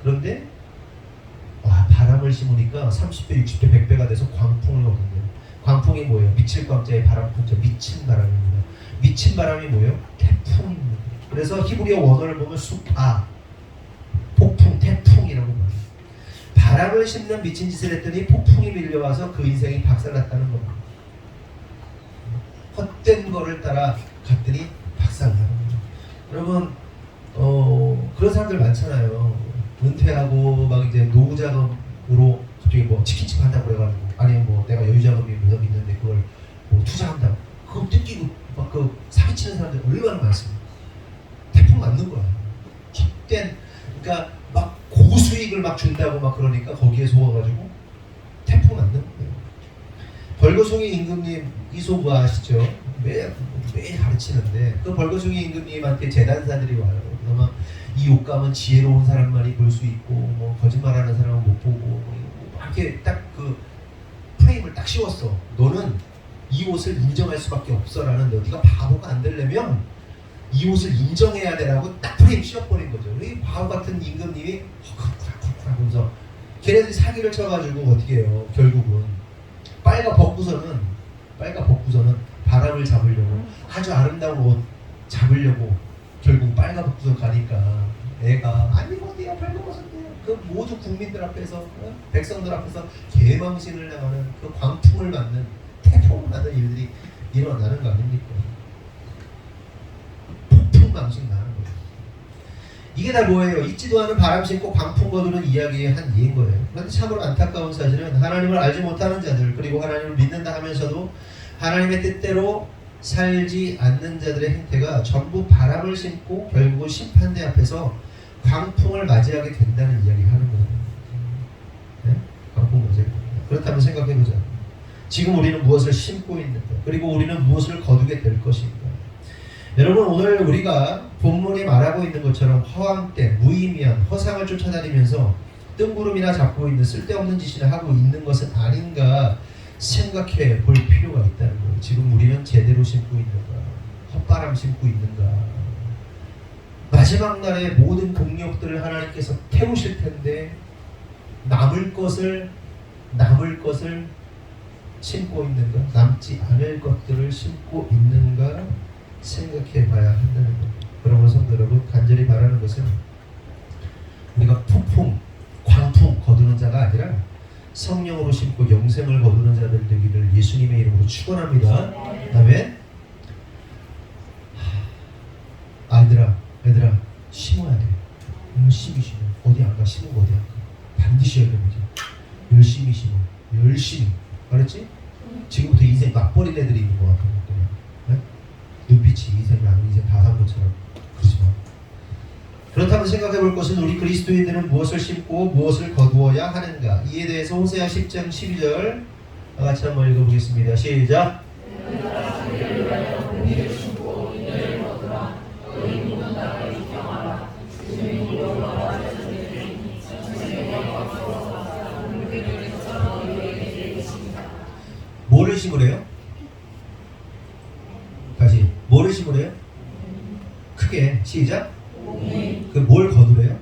그런데 바람을 심으니까 30배, 60배, 100배가 돼서 광풍을 거둔대요. 광풍이 뭐예요? 미칠 광자의 바람풍자, 미친 바람입니다. 미친 바람이 뭐예요? 태풍입니다. 그래서 히브리어 원어를 보면 수파, 폭풍, 태풍이라고 말해요. 바람을 씹는 미친 짓을 했더니 폭풍이 밀려와서 그 인생이 박살났다는 겁니다. 헛된 거를 따라 갔더니 박살나는 거죠. 여러분, 그런 사람들 많잖아요. 은퇴하고 막 이제 노후 자금으로 갑자기 뭐 치킨집 한다고 그래가지고, 아니면 뭐 내가 여유 자금이 몇 있는데 그걸 뭐 투자한다고, 그거 뜯기고 막 그 사기치는 사람들 얼마나 많습니다. 태풍 맞는 거야. 헛된, 그러니까 막 고수익을 막 준다고 막 그러니까 거기에 속아가지고 태풍 맞는 거예요. 벌거숭이 임금님 이소부 아시죠? 매일 가르치는데 그 벌거숭이 임금님한테 재단사들이 와요. 그러면 이 옷감은 지혜로운 사람만이 볼 수 있고 뭐 거짓말하는 사람은 못 보고 뭐 이렇게 딱 그 프레임을 딱 씌웠어. 너는 이 옷을 인정할 수밖에 없어라는, 네가 바보가 안 되려면 이 옷을 인정해야 되라고 딱 프레임 씌워버린 거죠. 이 바보 같은 임금님이 쿨쿨 하면서 걔네들이 사기를 쳐가지고 어떻게 해요? 결국은 빨가 벗고서는 바람을 잡으려고, 아주 아름다운 옷 잡으려고 결국 빨가 벗고서 가니까 애가 아니 어디야 벌거벗었대요. 그 모두 국민들 앞에서, 백성들 앞에서 개망신을 당하는, 그 광풍을 맞는, 태풍을 맞는 일들이 일어나는 거 아닙니까? 폭풍망신 나는 거예요. 이게 다 뭐예요? 잊지도 않은 바람 싣고 광풍 거두는 이야기의 한 예인 거예요. 그런데 참으로 안타까운 사실은 하나님을 알지 못하는 자들, 그리고 하나님을 믿는다 하면서도 하나님의 뜻대로 살지 않는 자들의 행태가 전부 바람을 싣고 결국은 심판대 앞에서 광풍을 맞이하게 된다는 이야기를 하는 거예요. 네? 광풍 맞이하게 된다. 그렇다면 생각해보자. 지금 우리는 무엇을 심고 있는가? 그리고 우리는 무엇을 거두게 될 것인가? 여러분, 오늘 우리가 본문이 말하고 있는 것처럼 허황된, 무의미한 허상을 쫓아다니면서 뜬구름이나 잡고 있는 쓸데없는 짓이나 하고 있는 것은 아닌가 생각해 볼 필요가 있다는 거예요. 지금 우리는 제대로 심고 있는가? 헛바람 심고 있는가? 마지막 날에 모든 공력들을 하나님께서 태우실 텐데 남을 것을 심고 있는가? 남지 않을 것들을 심고 있는가 생각해 봐야 한다는 겁니다. 그러므로 성도 여러분, 간절히 바라는 것은 우리가 폭풍, 광풍 거두는 자가 아니라 성령으로 심고 영생을 거두는 자들 되기를 예수님의 이름으로 축원합니다. 그다음에 얘들아 심어야 돼. 열심히 심어. 어디 안 가? 심은 거 어디 안 가? 반드시 해야 됩니다. 열심히 심어. 열심히. 알았지? 지금부터 인생 막버린 애들이 있는 것 같아. 그냥. 네? 눈빛이 인생 다 산 것처럼. 그러지 마. 그렇다면 생각해 볼 것은 우리 그리스도인들은 무엇을 심고 무엇을 거두어야 하는가? 이에 대해서 호세아 10장 12절 같이 한번 읽어보겠습니다. 시작! 뭐를 심으래요? 다시 뭐를 심으래요? 크게 시작! 그 뭘 거두래요?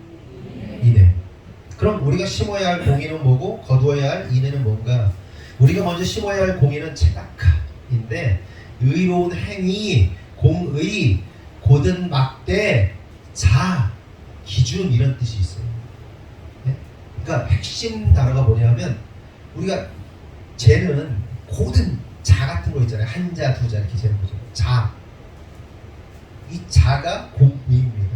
인애. 그럼 우리가 심어야 할 공의는 뭐고 거두어야 할 인애는 뭔가? 우리가 먼저 심어야 할 공의는 체각하인데 의로운 행위, 공의, 고든 막대, 자, 기준 이런 뜻이 있어요. 네? 그러니까 핵심 단어가 뭐냐면 우리가 재는 고든 자 같은 거 있잖아요. 한 자, 두 자 이렇게 재는 거죠. 자. 이 자가 공의입니다.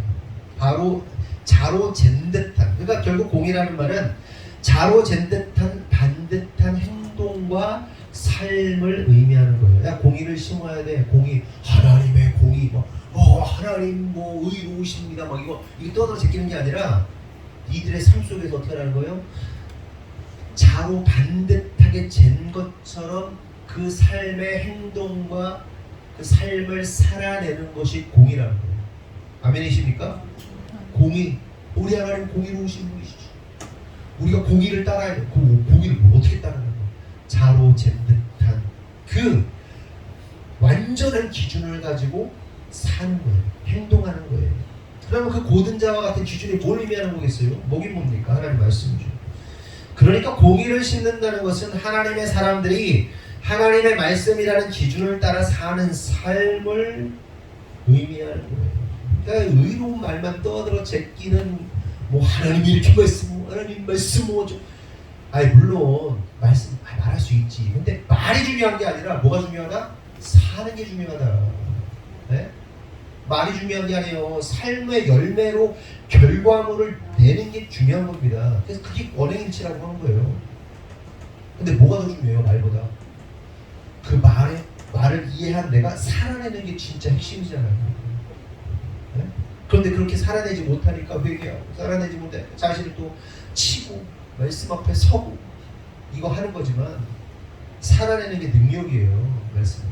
바로 자로 잰 듯한, 그러니까 결국 공의라는 말은 자로 잰 듯한 반듯한 행동과 삶을 의미하는 거예요. 야, 공의를 심어야 돼. 공의, 하나님의 공의, 하나님 의로우십니다. 이거 떠들어 제끼는 게 아니라 이들의 삶 속에서 어떻게 하는 거예요? 자로 반듯하게 잰 것처럼 그 삶의 행동과 그 삶을 살아내는 것이 공이라는 거예요. 아멘이십니까? 공의, 우리 하나님 공의로우신 분이시죠. 우리가 공의를 따라야 돼요. 공의를 어떻게 따르는 거예요? 자로 잰 듯한 그 완전한 기준을 가지고 사는 거예요. 행동하는 거예요. 그러면 그 고든 자와 같은 기준이 뭘 의미하는 거겠어요? 뭐긴 뭡니까? 하나님 말씀이죠. 그러니까 공의를 심는다는 것은 하나님의 사람들이 하나님의 말씀이라는 기준을 따라 사는 삶을 의미하는 거예요. 그러니까 의로운 말만 떠들어 제끼는 뭐 하나님이 이렇게 말씀, 하나님 말씀 뭐죠? 아니 물론 말씀 말할 수 있지. 근데 말이 중요한 게 아니라 뭐가 중요하다? 사는 게 중요하다. 네? 말이 중요한 게 아니에요. 삶의 열매로 결과물을 내는 게 중요한 겁니다. 그래서 그게 언행일치라고 하는 거예요. 근데 뭐가 더 중요해요? 말보다 그 말을 이해한 내가 살아내는 게 진짜 핵심이잖아요. 네? 그런데 그렇게 살아내지 못하니까 회개하고 살아내지 못해 자신을 또 치고 말씀 앞에 서고 이거 하는 거지만 살아내는 게 능력이에요. 말씀.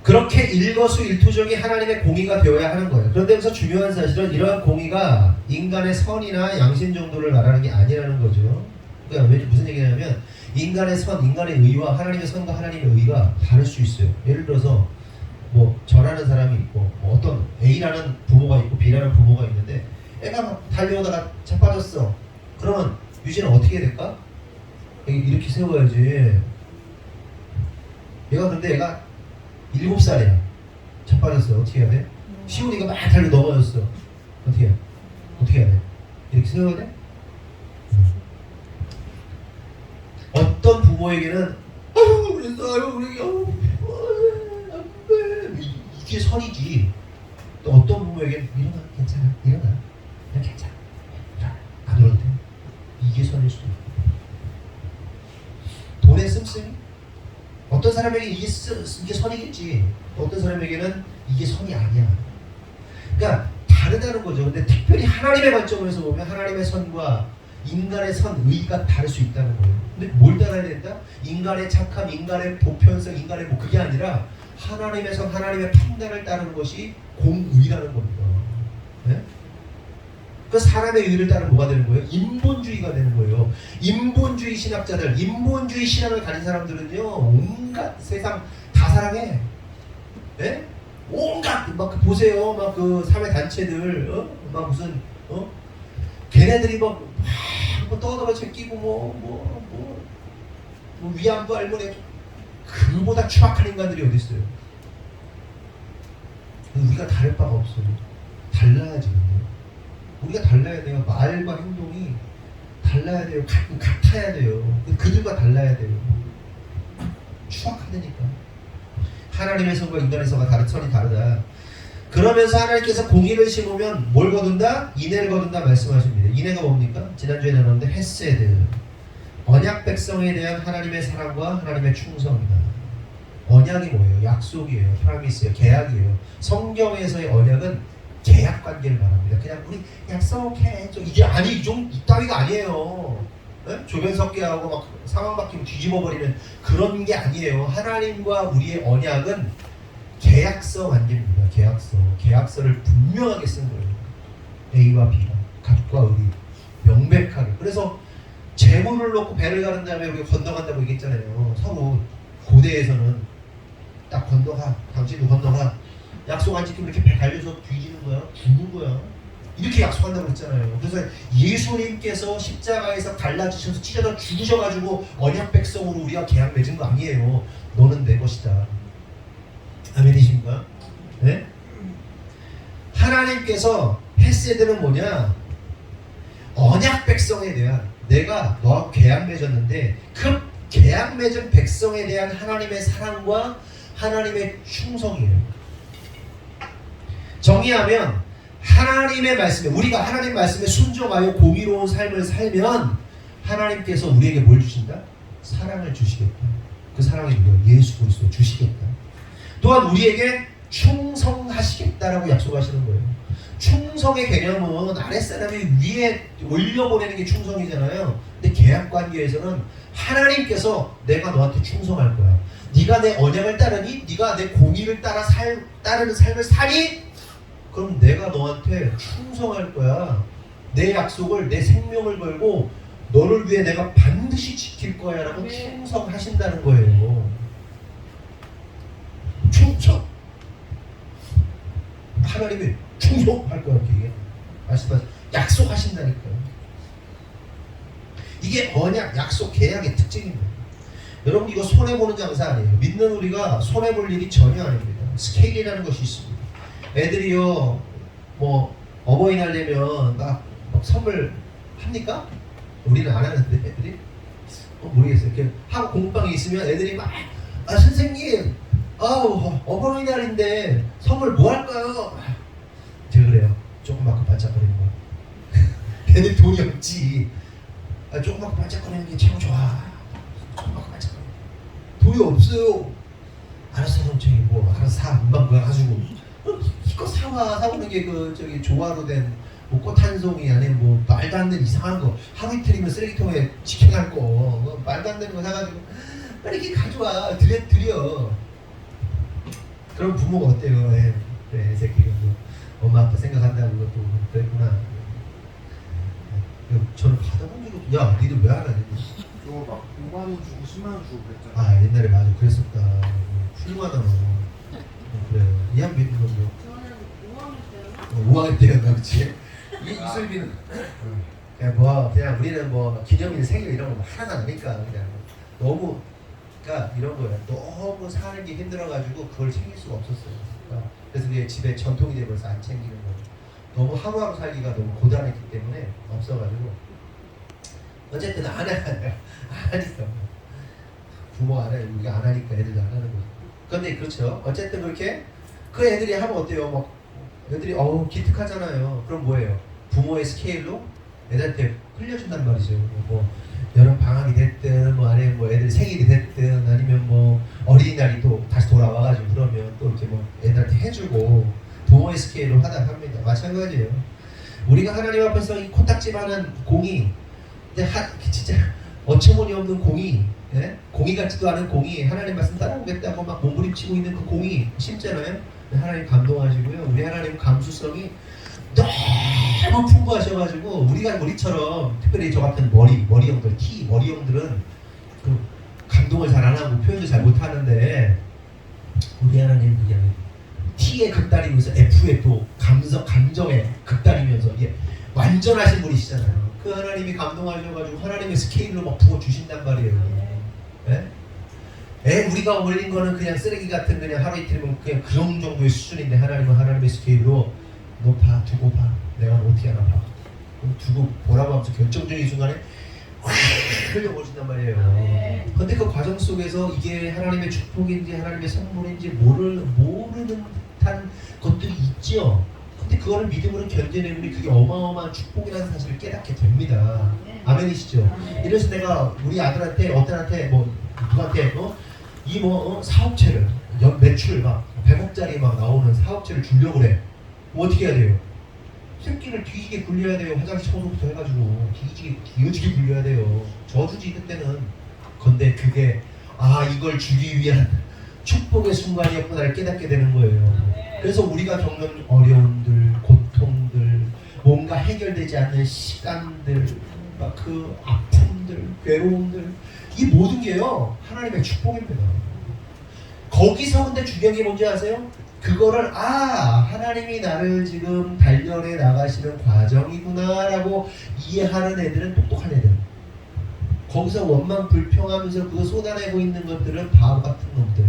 그렇게 일거수일투족이 하나님의 공의가 되어야 하는 거예요. 그런데 여기서 중요한 사실은 이러한 공의가 인간의 선이나 양심 정도를 말하는 게 아니라는 거죠. 그러니까 왜 무슨 얘기냐면 인간의 선, 인간의 의와 하나님의 선과 하나님의 의가 다를 수 있어요. 예를 들어서 뭐 저라는 사람이 있고 뭐 어떤 A라는 부모가 있고 B라는 부모가 있는데 애가 막 달려오다가 자빠졌어. 그러면 유진은 어떻게 해야 될까? 이렇게 세워야지. 얘가 근데 애가 7살이야. 자빠졌어. 어떻게 해야 돼? 시온이가 막 달려 넘어졌어. 어떻게 해? 어떻게 해야 돼? 이렇게 세워야 돼? 어떤 부모에게는 아유 그래서 아유 우리 안돼 이게 선이지. 또 어떤 부모에게는 일어나 괜찮아 일어나 그냥 괜찮아 안 울어도 돼. 이게 선일 수도 있고 돈의 씀씀이 어떤 사람에게 이게 선이겠지. 어떤 사람에게는 이게 선이 아니야. 그러니까 다르다는 거죠. 근데 특별히 하나님의 관점에서 보면 하나님의 선과 인간의 선, 의가 다를 수 있다는 거예요. 근데 뭘 따라야 된다? 인간의 착함, 인간의 보편성, 인간의 뭐 그게 아니라 하나님의 선, 하나님의 판단을 따르는 것이 공의라는 겁니다. 네? 그 사람의 의를 따르면 뭐가 되는 거예요? 인본주의가 되는 거예요. 인본주의 신학자들, 인본주의 신앙을 가진 사람들은요, 온갖 세상 다 사랑해. 네? 온갖 막 보세요, 막 그 사회 단체들, 막 무슨 걔네들이 뭐 떠들어 제끼고 뭐 위안부 할머니 그보다 추악한 인간들이 어디 있어요? 우리가 다를 바가 없어요. 달라야지. 우리가 달라야 돼요. 말과 행동이 달라야 돼요. 같아야 돼요. 그들과 달라야 돼요. 추악하다니까. 하나님의 선과 인간의 선과 다른 선이 다르다. 그러면서 하나님께서 공의를 심으면 뭘 거둔다? 인애를 거둔다 말씀하십니다. 인애가 뭡니까? 지난주에 나눴는데 헤세드. 언약 백성에 대한 하나님의 사랑과 하나님의 충성이다. 언약이 뭐예요? 약속이에요. 프라미스예요. 계약이에요. 성경에서의 언약은 계약 관계를 말합니다. 그냥 우리 약속해. 이게 아니 이따위가 아니에요. 네? 조변 섞게 하고 막 상황 바뀌고 뒤집어 버리는 그런 게 아니에요. 하나님과 우리의 언약은 계약서 관계입니다. 계약서를 분명하게 쓴 거예요. A와 B가 갓과 을이 명백하게. 그래서 재물을 놓고 배를 가른 다음에 우리가 건너간다고 얘기했잖아요. 서로 고대에서는 딱 건너가. 당신도 건너가. 약속 안 지키면 이렇게 배 갈려서 뒤지는 거야. 죽는 거야. 이렇게 약속한다고 했잖아요. 그래서 예수님께서 십자가에서 갈라지셔서 찢어져 죽으셔가지고 언약 백성으로 우리가 계약 맺은 거 아니에요. 너는 내 것이다. 아멘이십니까? 네? 하나님께서 헤세드는 뭐냐? 언약 백성에 대한 내가 너하고 계약 맺었는데 그 계약 맺은 백성에 대한 하나님의 사랑과 하나님의 충성이에요. 정리하면 하나님의 말씀에 우리가 하나님 말씀에 순종하여 공의로운 삶을 살면 하나님께서 우리에게 뭘 주신다? 사랑을 주시겠다. 그 사랑이 누구야? 예수 그리스도 주시겠다. 또한 우리에게 충성하시겠다라고 약속하시는 거예요. 충성의 개념은 아랫사람이 위에 올려보내는 게 충성이잖아요. 근데 계약 관계에서는 하나님께서 내가 너한테 충성할 거야. 네가 내 언약을 따르니? 네가 내 공의를 따르는 삶을 사니? 그럼 내가 너한테 충성할 거야. 내 약속을, 내 생명을 걸고 너를 위해 내가 반드시 지킬 거야 라고 충성하신다는 거예요. 충성! 하나님이 충성할 거야. 이게 말씀하신 약속하신다니까요. 이게 언약, 약속, 계약의 특징입니다. 여러분 이거 손해보는 장사 아니에요. 믿는 우리가 손해볼 일이 전혀 아닙니다. 스케일이라는 것이 있습니다. 애들이요 뭐 어버이날 되면 막 선물 합니까? 우리는 안 하는데 애들이 모르겠어요. 이렇게 하고 공방에 있으면 애들이 막 선생님 어버이날인데 선물 뭐 할까요? 제가 그래요. 조그맣고 반짝거리는 거. 걔네 돈이 없지. 조그맣고 반짝거리는 게 참 좋아. 조그맣고 반짝거리는 돈이 없어요. 알았어 선생님이 뭐 알아서 사. 금방 그거 가지고 이거 사오는 게 그 저기 조화로 된 뭐 꽃 한 송이 안에 뭐 말도 안 되는 이상한 거 하루 이틀이면 쓰레기통에 직행할 거 말도 안 되는 거 사가지고 빨리 이렇게 가져와 드려. 그럼 부모가 어때요? 그래 새끼가 뭐 엄마 아빠 생각한다고 그것도 그랬구나. 저는 받아본 적이 없어. 야 니들 왜 안 하니? 이거 막 5만 원 주고 10만 원 주고 그랬잖아. 아 옛날에 맞아 그랬었다. 훌륭하다 너. 그래 이한빈 너 뭐? 저는 5학년 때요. 5학년 때였나 그치? 이슬비는 그냥 우리는 뭐 기념일 생일 이런 거 하나도 안 하니까 그냥 너무 그러니까 이런 거야. 너무 사는 게 힘들어가지고 그걸 챙길 수가 없었어요. 그러니까 그래서 그게 집에 전통이 돼버려서 안 챙기는 거예요. 너무 하루하루 살기가 너무 고단했기 때문에 없어가지고 어쨌든 안 하니까 부모가 안 해. 우리가 안 하니까 애들도 안 하는 거죠. 근데 그렇죠. 어쨌든 그렇게 그 애들이 하면 어때요? 막 애들이 기특하잖아요. 그럼 뭐예요? 부모의 스케일로 애들한테 흘려준단 말이죠. 뭐 여름 방학이 됐든 뭐 아니면 뭐 애들 생일이 됐든 아니면 뭐 어린이날이 또 다시 돌아와가지고 그러면 또 이렇게 뭐 애들한테 해주고 부모의 스케일로 하다 합니다. 마찬가지예요. 우리가 하나님 앞에서 이 코딱지만한 공이 근데 진짜 어처구니 없는 공이 공이 같지도 않은 공이 하나님 말씀 따라오겠다고 막 몸부림치고 있는 그 공이 심잖아요. 하나님 감동하시고요. 우리 하나님 감수성이 너무 풍부하셔가지고 우리처럼 특별히 저 같은 머리형들 머리형들은 그 감동을 잘 안 하고 표현도 잘 못 하는데 우리 하나님 그게 T에 극달이면서 F에 또 감정에 극달이면서 이게 완전하신 분이시잖아요. 그 하나님이 감동하셔가지고 하나님의 스케일로 막 부어주신단 말이에요. 우리가 올린 거는 그냥 쓰레기 같은 그냥 하루 이틀이면 그냥 그런 정도의 수준인데 하나님은 하나님의 스케일로 너 봐, 두고 봐. 내가 어떻게 하나 봐. 그럼 두고 보라고 하면서 결정적인 순간에 확 흘려보신단 말이에요. 근데 그 과정 속에서 이게 하나님의 축복인지 하나님의 선물인지 모르는 듯한 것들이 있죠. 근데 그거를 믿음으로 견뎌내면 그게 어마어마한 축복이라는 사실을 깨닫게 됩니다. 아멘이시죠? 이래서 내가 우리 아들한테 어떤한테 누구한테 사업체를 매출 막 100억짜리 막 나오는 사업체를 주려고 그래. 뭐 어떻게 해야 돼요? 새끼를 뒤지게 굴려야 돼요. 화장실 청소부터 해가지고 뒤지게 굴려야 돼요. 저주지 그때는. 근데 그게 이걸 주기 위한 축복의 순간이었구나를 깨닫게 되는 거예요. 그래서 우리가 겪는 어려움들, 고통들, 뭔가 해결되지 않는 시간들, 막 그 아픔들, 괴로움들, 이 모든 게요 하나님의 축복입니다. 거기서 근데 중요한 게 뭔지 아세요? 그거를 하나님이 나를 지금 단련해 나가시는 과정이구나 라고 이해하는 애들은 똑똑한 애들. 거기서 원망 불평하면서 그거 쏟아내고 있는 것들은 바보 같은 놈들.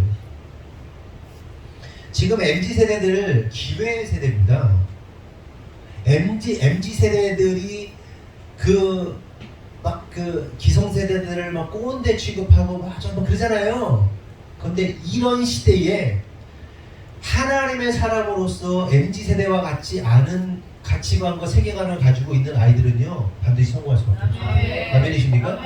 지금 MZ세대들 기회의 세대입니다. MZ세대들이 그 기성세대들을 막 꼰대 취급하고 막 그러잖아요. 근데 이런 시대에 하나님의 사람으로서 MZ세대와 같지 않은 가치관과 세계관을 가지고 있는 아이들은요 반드시 성공할 수밖에 없어요. 아멘이십니까?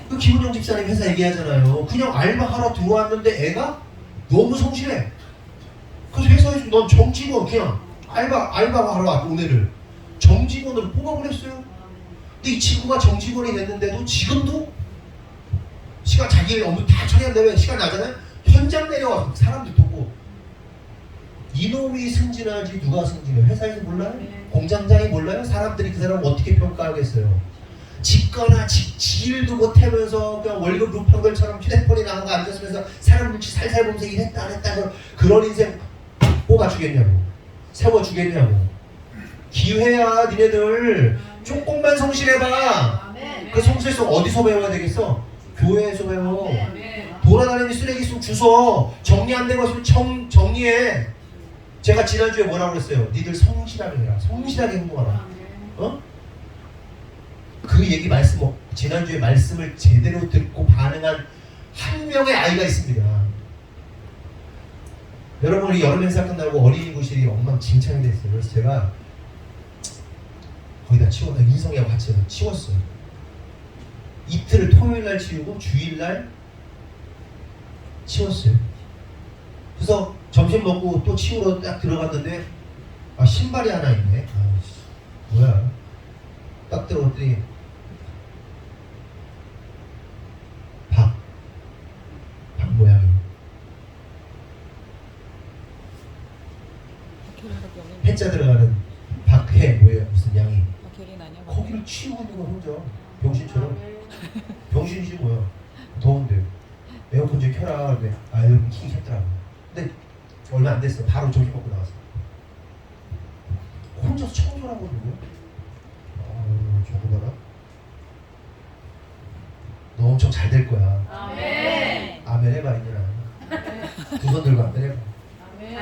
그 김은영 집사님 회사 얘기하잖아요. 그냥 알바하러 들어왔는데 애가 너무 성실해. 그래서 회사에서 넌 정직원 그냥 알바하러 왔고 은혜를 정직원으로 뽑아버렸어요. 근데 이 친구가 정직원이 됐는데도 지금도 시간 자기 일 업무 다 처리한다면 시간 나잖아요. 현장 내려와서 사람들 돕고. 이놈이 승진하지 누가 승진해? 회사에서 몰라요? 공장장이 몰라요? 사람들이 그 사람을 어떻게 평가하겠어요? 짓거나 일도 못하면서 그냥 월급 루팡들처럼 휴대폰이나 하고 앉았으면서 사람 눈치 살살 보면서 이랬다 안 했다 그런 인생 뽑아주겠냐고, 세워주겠냐고. 기회야. 니네들 조금만 성실해봐. 그 성실성 어디서 배워야 되겠어? 교회에서 배워. 돌아다니는 쓰레기 있으면 주워. 정리 안 되고 있으면 정리해. 제가 지난주에 뭐라고 그랬어요? 니들 성실하게 해라. 성실하게 행동하라. 어? 그 얘기 지난주에 말씀을 제대로 듣고 반응한 한 명의 아이가 있습니다. 여러분, 우리 여름 행사 끝나고 어린이 구실이 엉망진창이 됐어요. 그래서 제가 거의 다 인성이하고 같이 해서 치웠어요. 이틀을 토요일날 치우고 주일날 치웠어요. 그래서 점심 먹고 또 치우러 딱 들어갔는데 신발이 하나 있네. 뭐야? 딱 들어갔더니 박 모양이 해자 들어가는 박해 뭐예요? 무슨 양이 거기를 치우고 있는 거 혼자 병신처럼. 병신이지 뭐야. 더운데 에어컨 좀 켜라. 근데 에어컨 키 켰더라고. 근데 얼마 안 됐어. 바로 점심 먹고 나왔어. 혼자서 청소를 하고 있는 거야. 저거 봐라. 너 엄청 잘 될 거야. 아멘. 아멘 해봐 이제는. 두 손 들고 아멘 해봐.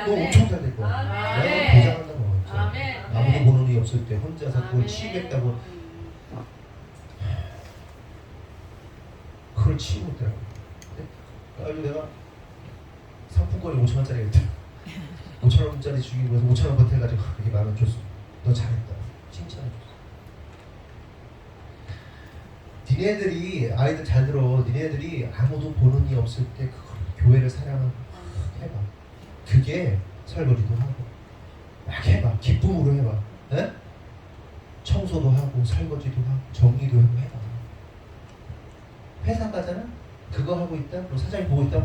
너 엄청 잘 될 거야. 내가 보장한다고. 아무도 보는 일 없을 때 혼자서 그걸 치우겠다고. 그걸 치우고 있더라고. 그래서 내가 상품권이 5,000원짜리 있다. 5,000원짜리 주기 위해서 5,000원 보태가지고 이렇게 10,000원 줬어. 너 잘했다. 칭찬해줬어. 니네들이 아이들 잘 들어. 니네들이 아무도 보는 이 없을 때 그걸 교회를 사랑하고 해봐. 그게 설거지도 하고 막 해봐. 기쁨으로 해봐. 에? 청소도 하고 설거지도 하고 정리도 하고 해봐. 회사 가잖아? 그거 하고 있다? 그럼 사장님 보고 있다?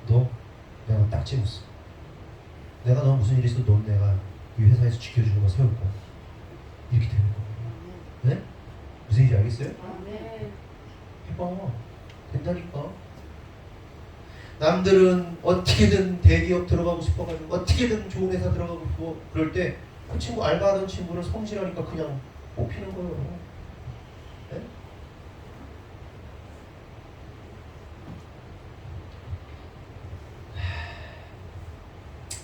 너 내가 딱 찍었어. 내가 너 무슨 일이 있어도 넌 내가 이 회사에서 지켜주는 거 세울 거야. 이렇게 되는 거야. 네? 무슨 일인지 알겠어요? 해봐. 된다니까. 남들은 어떻게든 대기업 들어가고 싶어가지고 어떻게든 좋은 회사 들어가고 싶고 그럴 때 그 친구 알바하던 친구는 성실하니까 그냥 뽑히는 거예요. 네?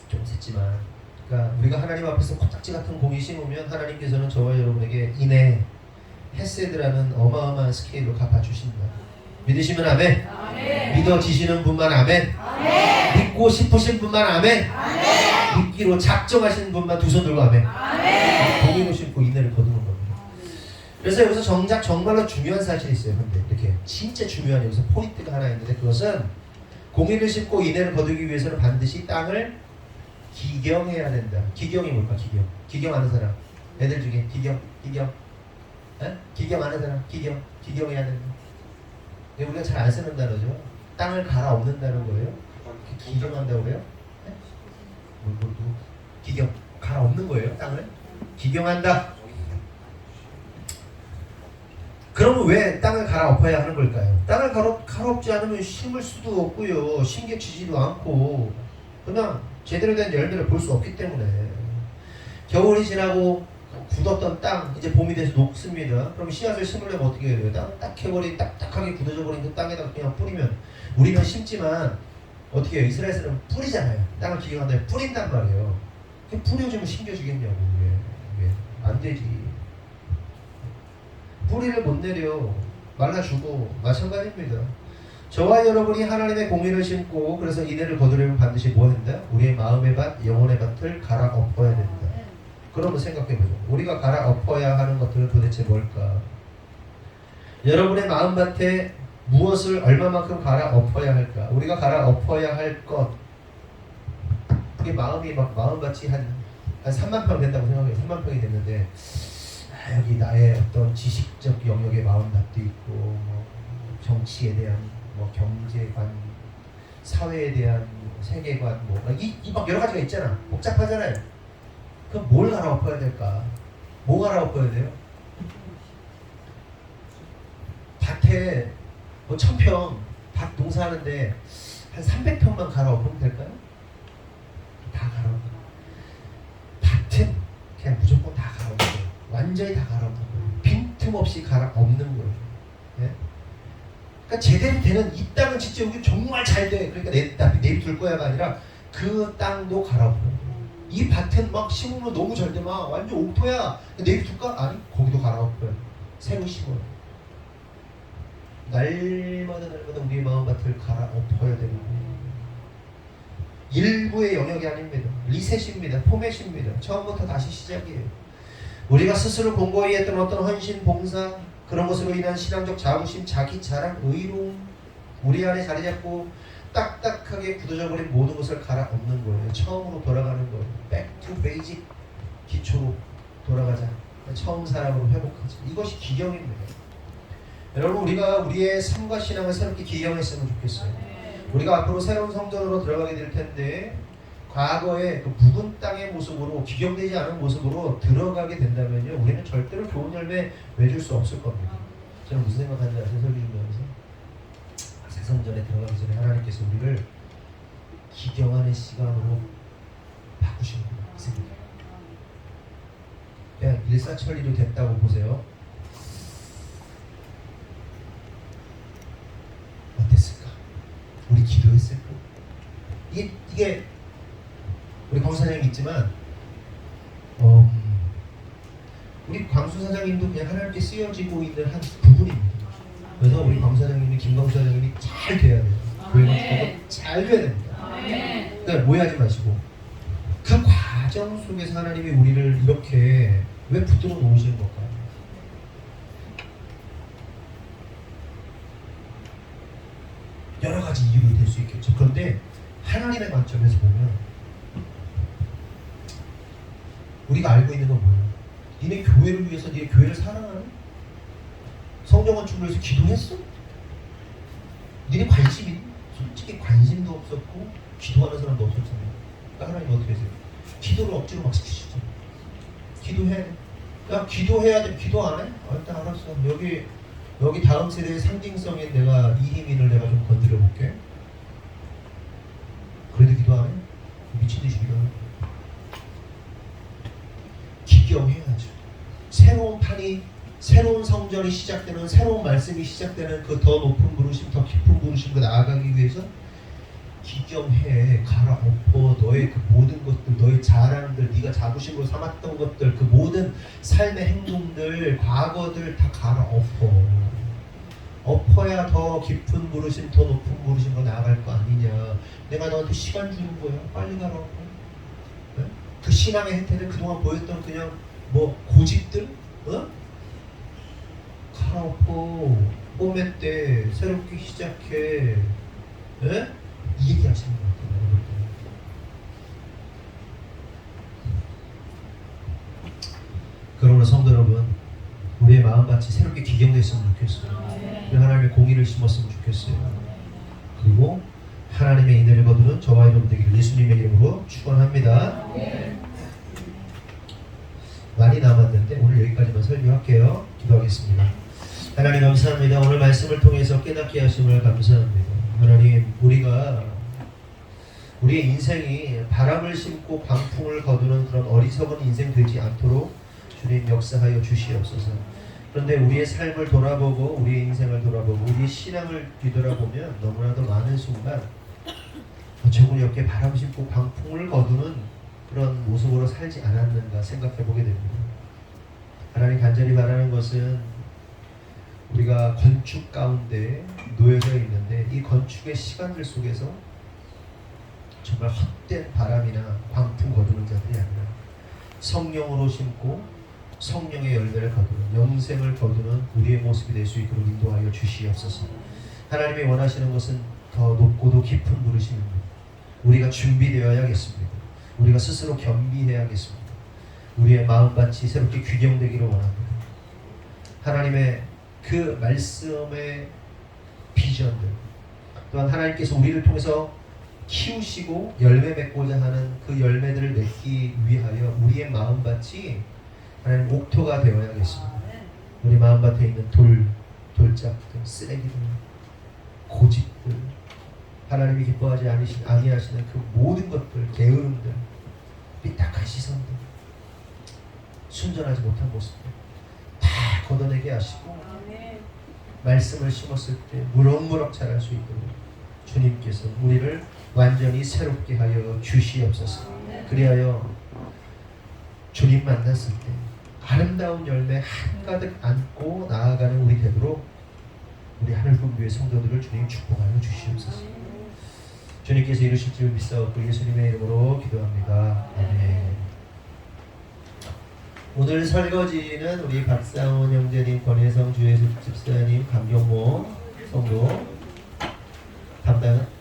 좀 셌지만, 그러니까 우리가 하나님 앞에서 코딱지 같은 공이 심으면 하나님께서는 저와 여러분에게 인해 헤세드라는 어마어마한 스케일로 갚아주신다. 믿으시면 아멘. 아멘. 믿어지시는 분만 아멘. 아멘. 믿고 싶으신 분만 아멘. 아멘. 믿기로 작정하시는 분만 두 손 들고 아멘. 아멘. 공의로 심고 인해를 거두는 겁니다. 그래서 여기서 정말로 중요한 사실이 있어요. 근데 이렇게 진짜 중요한 여기서 포인트가 하나 있는데, 그것은 공의를 심고 인해를 거두기 위해서는 반드시 땅을 기경해야 된다. 기경이 뭘까? 기경 아는 사람? 애들 중에 기경? 에? 기경 아는 사람? 기경해야 된다. 우리가 잘 안 쓰는 단어죠. 땅을 갈아엎는다는 거예요. 기경한다고 그래요? 네? 기경, 갈아엎는 거예요. 땅을 기경한다. 그러면 왜 땅을 갈아엎어야 하는 걸까요? 땅을 갈아엎지 않으면 심을 수도 없고요, 심겨지지도 않고 그냥 제대로 된 열매를 볼 수 없기 때문에. 겨울이 지나고 굳었던 땅, 이제 봄이 돼서 녹습니다. 그럼 씨앗을 심으려면 어떻게 해야 돼요? 땅 딱하게 굳어져 버린 그 땅에다가 그냥 뿌리면, 우리는 심지만 어떻게 해요? 이스라엘에서는 뿌리잖아요. 땅을 기경한다면 뿌린단 말이에요. 뿌려주면 심겨지겠냐고. 왜? 안 되지. 뿌리를 못 내려. 말라주고 마찬가지입니다. 저와 여러분이 하나님의 공의를 심고 그래서 인해를 거두려면 반드시 뭐 한다? 우리의 마음의 밭, 영혼의 밭을 갈아엎어야 된다. 그러면 생각해보죠. 우리가 갈아엎어야 하는 것들은 도대체 뭘까? 여러분의 마음밭에 무엇을 얼마만큼 갈아엎어야 할까? 우리가 갈아엎어야 할 것, 그게 마음이 막 마음밭이 한 한 3만 평 된다고 생각해요. 3만 평이 됐는데 여기 나의 어떤 지식적 영역의 마음답도 있고 뭐 정치에 대한 뭐 경제관, 사회에 대한 세계관 막 여러 가지가 있잖아. 복잡하잖아요. 그럼 뭘 갈아엎어야 될까? 뭐 갈아엎어야 돼요? 밭에 뭐 1000평 밭 농사하는데 한 300평만 갈아엎으면 될까요? 다 갈아엎어. 밭은 그냥 무조건 다 갈아엎어. 완전히 다 갈아엎는 거예요. 빈틈없이 갈아엎는 거예요. 예? 그러니까 제대로 되는 이 땅은 진짜 여기 정말 잘 돼. 그러니까 내비둘 거야가 아니라 그 땅도 갈아엎는 거예요. 이 밭은 막 심으면 너무 잘 돼. 막 완전 옥토야. 내비둘까? 아니 거기도 갈아엎어요. 새로 심어요. 날마다 우리의 마음밭을 갈아엎어야 되는 거예요. 일부의 영역이 아닙니다. 리셋입니다. 포맷입니다. 처음부터 다시 시작이에요. 우리가 스스로 공고히 했던 어떤 헌신, 봉사 그런 것으로 인한 신앙적 자부심, 자기 자랑, 의로움 우리 안에 자리 잡고 딱딱하게 굳어져 버린 모든 것을 갈아엎는 거예요. 처음으로 돌아가는 거예요. Back to basic. 기초로 돌아가자. 처음 사람으로 회복하자. 이것이 기경입니다. 여러분 우리가 우리의 삶과 신앙을 새롭게 기경했으면 좋겠어요. 우리가 앞으로 새로운 성전으로 들어가게 될 텐데 과거의 그 묵은 땅의 모습으로 기경되지 않은 모습으로 들어가게 된다면요 우리는 절대로 좋은 열매 맺을 수 없을 겁니다. 저는 무슨 생각하는지 아세요? 설교 준비하면서 새 성전에 들어가기 전에 하나님께서 우리를 기경하는 시간으로 바꾸시는 거예요. 이 생각. 그냥 일사천리로 됐다고 보세요. 어땠을까? 우리 기도했을까? 이게 우리 광수 사장님 있지만 우리 광수 사장님도 그냥 하나님께 쓰여지고 있는 한 부분입니다. 그래서 우리 광수 사장님이 김광수 사장님이 잘 돼야 돼요. 교회 잘 돼야 됩니다. 그러니까 오해하지 마시고 그 과정 속에서 하나님이 우리를 이렇게 왜 붙들어 놓으시는 걸까요? 여러 가지 이유가 될 수 있겠죠. 그런데 하나님의 관점에서 보면 우리가 알고 있는 건 뭐예요? 니네 교회를 위해서 니네 교회를 사랑하는? 성경 건축을 위해서 기도했어? 니네 관심이 솔직히 관심도 없었고 기도하는 사람도 없었잖아요. 그러니까 하나님 어떻게 하세요? 기도를 억지로 막 시키시죠. 기도해야 돼. 야 기도해야 돼. 기도 안 해? 일단 알았어. 여기 다음 세대의 상징성인 내가 이희민을 내가 좀 건드려 볼게. 그래도 기도 안 해? 미친듯이 기도하는 기경해야죠. 새로운 판이, 새로운 성전이 시작되는, 새로운 말씀이 시작되는 그 더 높은 부르심, 더 깊은 부르심으로 나아가기 위해서 기경해, 갈아엎어. 너의 그 모든 것들, 너의 자랑들, 네가 자부심으로 삼았던 것들, 그 모든 삶의 행동들, 과거들 다 갈아엎어. 엎어야 더 깊은 부르심, 더 높은 부르심으로 나아갈 거 아니냐. 내가 너한테 시간 주는 거야. 빨리 갈아엎어. 네? 그 신앙의 행태를 그동안 보였던 그냥 뭐 고집들, 갈아엎어. 뽀매 때 새롭게 시작해. 네? 이 얘기 하시는 것 같아요. 그러므로 성도 여러분, 우리의 마음밭이 새롭게 기경됐으면 좋겠어요. 하나님의 공의를 심었으면 좋겠어요. 그리고 하나님의 인내를 거두는 저와 여러분 되기를 예수님의 이름으로 축원합니다. 많이 남았는데 오늘 여기까지만 설교할게요. 기도하겠습니다. 하나님 감사합니다. 오늘 말씀을 통해서 깨닫게 하심을 감사합니다. 하나님, 우리가 우리의 인생이 바람을 심고 광풍을 거두는 그런 어리석은 인생 되지 않도록 주님 역사하여 주시옵소서. 그런데 우리의 삶을 돌아보고 우리의 인생을 돌아보고 우리의 신앙을 뒤돌아보면 너무나도 많은 순간 저분이 이렇게 바람 심고 광풍을 거두는 그런 모습으로 살지 않았는가 생각해보게 됩니다. 하나님 간절히 바라는 것은 우리가 건축 가운데 놓여져 있는데 이 건축의 시간들 속에서 정말 헛된 바람이나 광풍 거두는 자들이 아니라 성령으로 심고 성령의 열매를 거두는 영생을 거두는 우리의 모습이 될 수 있도록 인도하여 주시옵소서. 하나님이 원하시는 것은 더 높고도 깊은 부르심입니다. 우리가 준비되어야겠습니다. 우리가 스스로 겸비해야겠습니다. 우리의 마음밭이 새롭게 규정되기를 원합니다. 하나님의 그 말씀의 비전들, 또한 하나님께서 우리를 통해서 키우시고 열매 맺고자 하는 그 열매들을 맺기 위하여 우리의 마음밭이 하나님 옥토가 되어야겠습니다. 우리 마음밭에 있는 돌짝들, 쓰레기들, 고집들, 하나님이 기뻐하지 아니하시는 그 모든 것들, 게으름들, 삐딱한 시선들, 순전하지 못한 모습들 다 걷어내게 하시고 말씀을 심었을 때 무럭무럭 자랄 수 있도록 주님께서 우리를 완전히 새롭게 하여 주시옵소서. 그리하여 주님 만났을 때 아름다운 열매 한가득 안고 나아가는 우리 되도록 우리 하늘분부의 성도들을 주님 축복하여 주시옵소서. 주님께서 이루실 줄 믿사옵고 예수님의 이름으로 기도합니다. 아멘. 오늘 설거지는 우리 박상원 형제님, 권혜성 주예수 집사님, 강경모 성도,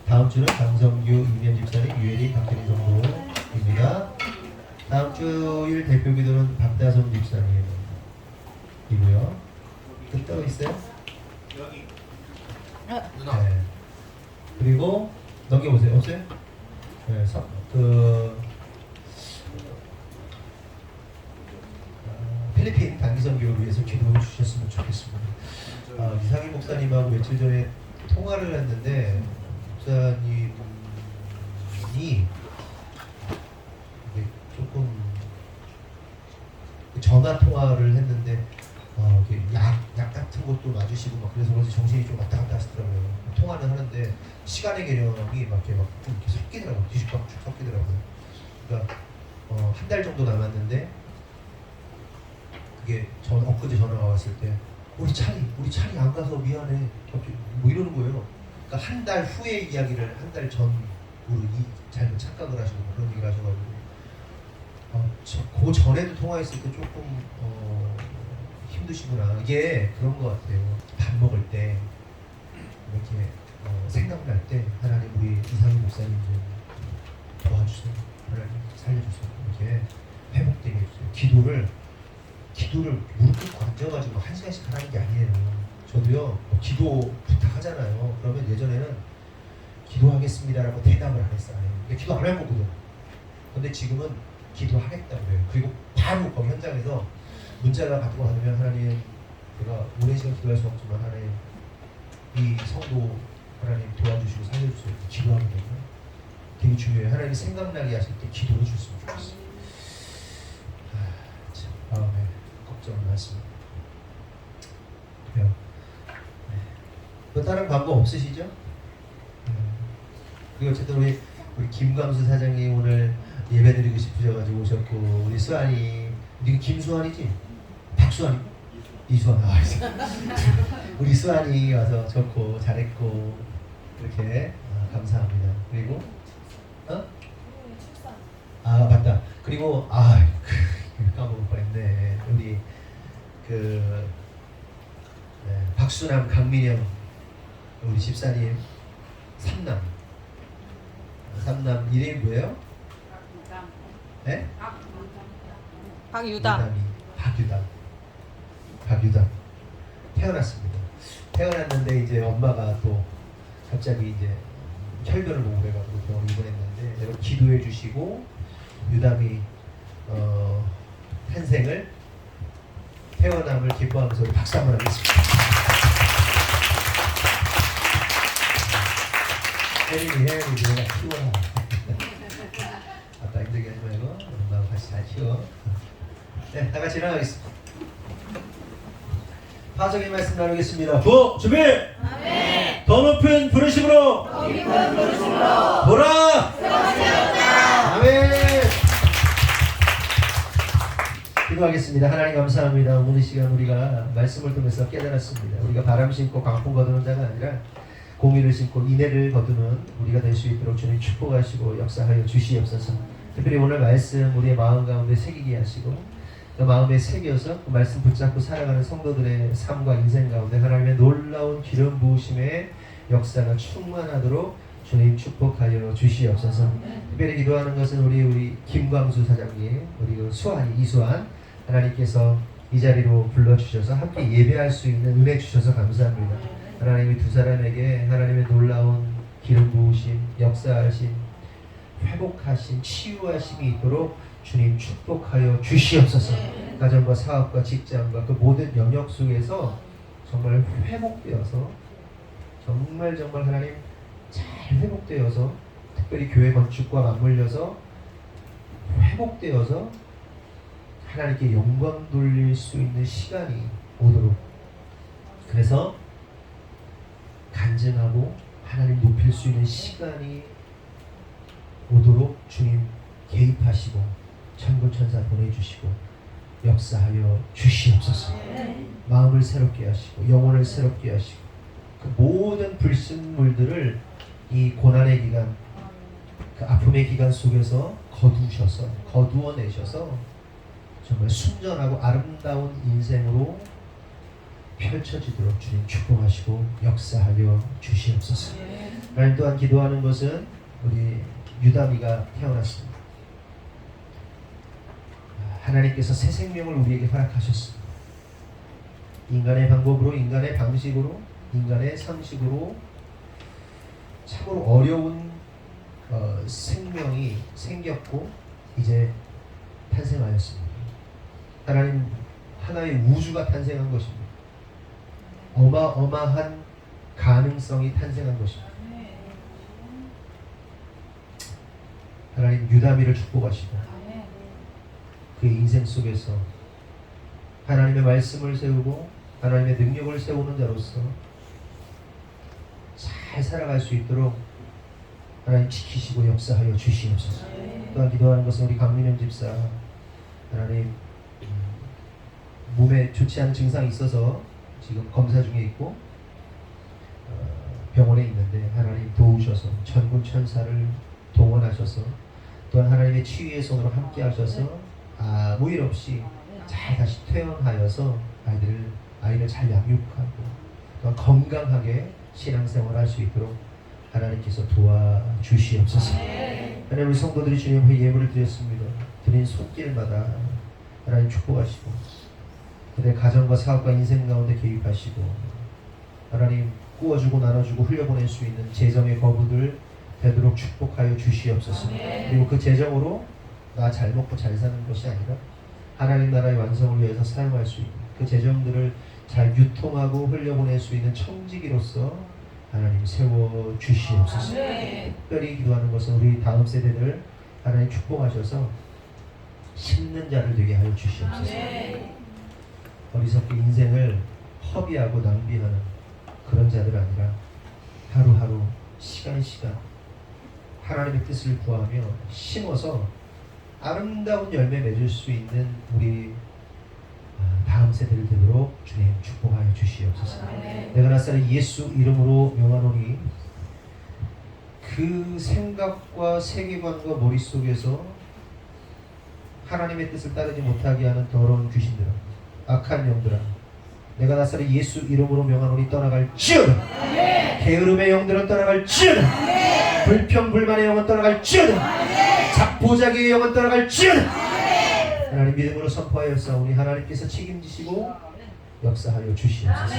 다음 주는 강성규 이면 집사님, 유혜리 박혜리 성도입니다. 다음 주일 대표 기도는 박다솜 집사님이고요. 또 따로 있어요? 여기 네. 그리고 넘겨보세요. 없어요? 네, 필리핀 단기선교를 위해서 기도해 주셨으면 좋겠습니다. 이상희 목사님하고 며칠 전에 통화를 했는데 목사님이 조금 전화 통화를 했는데 약 같은 것도 놔주시고 막 그래서 그런지 정신이 좀 왔다 갔다 하시더라고요. 통화는 하는데 시간의 개념이 막 이렇게 섞이더라고요. 뒤죽박죽 섞이더라고요. 그러니까 한 달 정도 남았는데 그게 엊그제 전화가 왔을 때 우리 차리 안 가서 미안해 뭐 이러는 거예요. 그러니까 한 달 후의 이야기를 한 달 전으로 잘못 착각을 하시고 그런 얘기를 하셔가지고 그 전에도 통화했을 때 조금 힘드시구나. 이게 그런 것 같아요. 밥 먹을 때 이렇게 생각날 때 하나님 우리 이상희 목사님 좀 도와주세요. 하나님 살려주세요. 이렇게 회복되게 해주세요. 기도를 무릎 꿇고 앉아가지고 1시간씩 하라는 게 아니에요. 저도요 기도 부탁하잖아요. 그러면 예전에는 기도하겠습니다라고 대답을 안 했어요. 기도 안 할 거거든. 근데 지금은 기도하겠다고 그래요. 그리고 바로 거기 현장에서 문자가 가지고 받으면 하나님 제가 오랜 시간 기도할 수 없지만 하나님 이 성도 하나님 도와주시고 살려주세요. 기도하는 거예요. 되게 중요해요. 하나님 생각나게 하실 때 기도해 주셨으면 좋겠어요. 참 마음에 걱정을 많습니다. 그래요. 또 다른 광고 없으시죠? 그리고 어쨌든 우리 김광수 사장님 오늘 예배드리고 싶으셔가지고 오셨고 우리 수환이 네가 김수환이지? 박수환이? 이수환. 우리 수환이 와서 좋고 잘했고 이렇게 감사합니다. 그리고 맞다. 그리고 까먹을 뻔했네. 우리 박수남, 강민영 우리 집사님 삼남 이름이 뭐예요? 네? 박유담. 박유담 태어났습니다. 태어났는데 이제 엄마가 또 갑자기 이제 혈변을 보고 그래가지고 병원 입원했는데 여러분 기도해 주시고 유담이 태어남을 기뻐하면서 우리 박수 한번 하겠습니다. 혜림이 내가 키워라. 아빠 힘들게 하지 말고 엄마하고 같이 잘 키워. 네, 다 같이 일어나겠습니다. 파송의 말씀 나누겠습니다. 부 준비. 아멘. 더 높은 부르심으로. 보라. 아멘. 기도하겠습니다. 하나님 감사합니다. 오늘 이 시간 우리가 말씀을 통해서 깨달았습니다. 우리가 바람 심고 강풍 거두는 자가 아니라 공의를 심고 인애를 거두는 우리가 될 수 있도록 주님 축복하시고 역사하여 주시옵소서. 특별히 오늘 말씀 우리의 마음 가운데 새기게 하시고 그 마음에 새겨서 그 말씀 붙잡고 살아가는 성도들의 삶과 인생 가운데 하나님의 놀라운 기름 부으심의 역사가 충만하도록 주님 축복하여 주시옵소서. 특별히 기도하는 것은 우리 김광수 사장님, 우리 그 수환이 이수환 하나님께서 이 자리로 불러주셔서 함께 예배할 수 있는 은혜 주셔서 감사합니다. 하나님이 두 사람에게 하나님의 놀라운 기름 부으심, 역사하심, 회복하심, 치유하심이 있도록 주님 축복하여 주시옵소서. 가정과 사업과 직장과 그 모든 영역 속에서 정말 회복되어서 정말 하나님 잘 회복되어서 특별히 교회 건축과 맞물려서 회복되어서 하나님께 영광 돌릴 수 있는 시간이 오도록, 그래서 간증하고 하나님 높일 수 있는 시간이 오도록 주님 개입하시고 천군천사 보내주시고 역사하여 주시옵소서. 마음을 새롭게 하시고 영혼을 새롭게 하시고 그 모든 불순물들을 이 고난의 기간, 그 아픔의 기간 속에서 거두어내셔서 정말 순전하고 아름다운 인생으로 펼쳐지도록 주님 축복하시고 역사하여 주시옵소서. 하나님 또한 기도하는 것은 우리 유다미가 태어났습니다. 하나님께서 새 생명을 우리에게 허락하셨습니다. 인간의 방법으로, 인간의 방식으로, 인간의 상식으로 참으로 어려운 생명이 생겼고 이제 탄생하였습니다. 하나님 하나의 우주가 탄생한 것입니다. 어마어마한 가능성이 탄생한 것입니다. 하나님 유다미를 축복하시고 그의 인생 속에서 하나님의 말씀을 세우고 하나님의 능력을 세우는 자로서 잘 살아갈 수 있도록 하나님 지키시고 역사하여 주시옵소서. 또한 기도하는 것은 우리 강민영 집사, 하나님 몸에 좋지 않은 증상이 있어서 지금 검사 중에 있고 병원에 있는데 하나님 도우셔서 천군 천사를 동원하셔서 또한 하나님의 치유의 손으로 함께 하셔서 아무 일 없이 잘 다시 퇴원하여서 아이를 잘 양육하고 또한 건강하게 신앙생활 할 수 있도록 하나님께서 도와주시옵소서. 하나님 우리 성도들이 주님 앞에 예물을 드렸습니다. 드린 손길마다 하나님 축복하시고 그들의 가정과 사업과 인생 가운데 개입하시고 하나님 꾸어주고 나눠주고 흘려보낼 수 있는 재정의 거부들 되도록 축복하여 주시옵소서. 그리고 그 재정으로 나 잘 먹고 잘 사는 것이 아니라 하나님 나라의 완성을 위해서 사용할 수 있는 그 재정들을 잘 유통하고 흘려보낼 수 있는 청지기로서 하나님 세워 주시옵소서. 특별히 기도하는 것은 우리 다음 세대들 하나님 축복하셔서 심는 자를 되게 하여 주시옵소서. 어리석게 인생을 허비하고 낭비하는 그런 자들 아니라 하루하루 시간 하나님의 뜻을 구하며 심어서 아름다운 열매 맺을 수 있는 우리 다음 세대를 되도록 주님 축복하여 주시옵소서. 내가 나사렛 예수 이름으로 명하노니 그 생각과 세계관과 머릿속에서 하나님의 뜻을 따르지 못하게 하는 더러운 귀신들아, 악한 영들아, 내가 나사렛 예수 이름으로 명하노니 떠나갈지어다. 게으름의 영들은 떠나갈지어다. 불평불만의 영은 떠나갈지어다. 자포자기의 영은 떠나갈지어다. 하나님 믿음으로 선포하였사오니 하나님께서 책임지시고 역사하여 주시옵소서.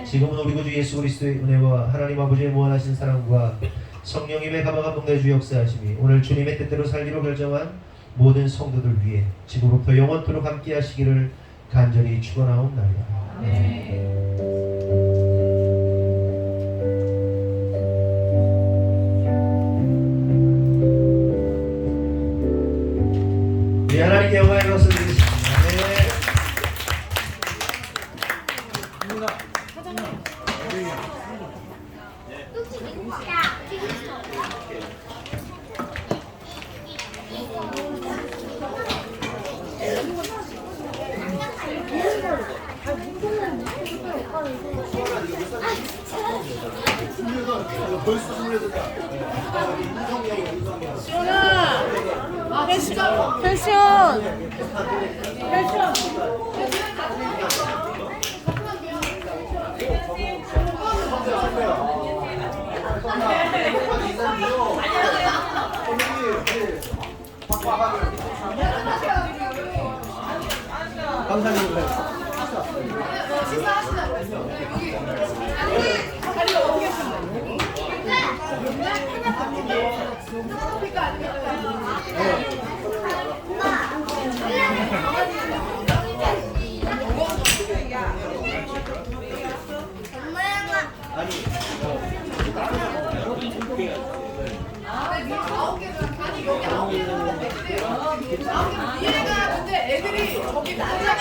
지금은 우리 구주 예수 그리스도의 은혜와 하나님 아버지의 무한하신 사랑과 성령님의 가방한 동네 주 역사하심이 오늘 주님의 뜻대로 살기로 결정한 모든 성도들 위해 지금부터 영원토록 함께 하시기를 간절히 축원하옵나이다. 하나님께 영광의 박수 드리겠습니다. 패션. 이해가 근데 애들이 저기 나가는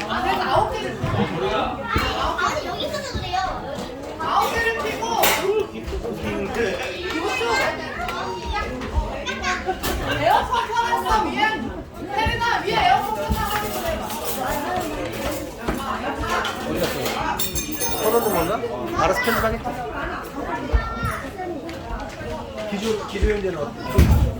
그래서 9개를 아, 여기서도 그래요. 9개를 피고 에어컨 켜놨어 위에 혜린아 위에 에어컨 켜놨어 서로는 뭔가? 알아서 편집하겠다. 기조 현재는 어떻게?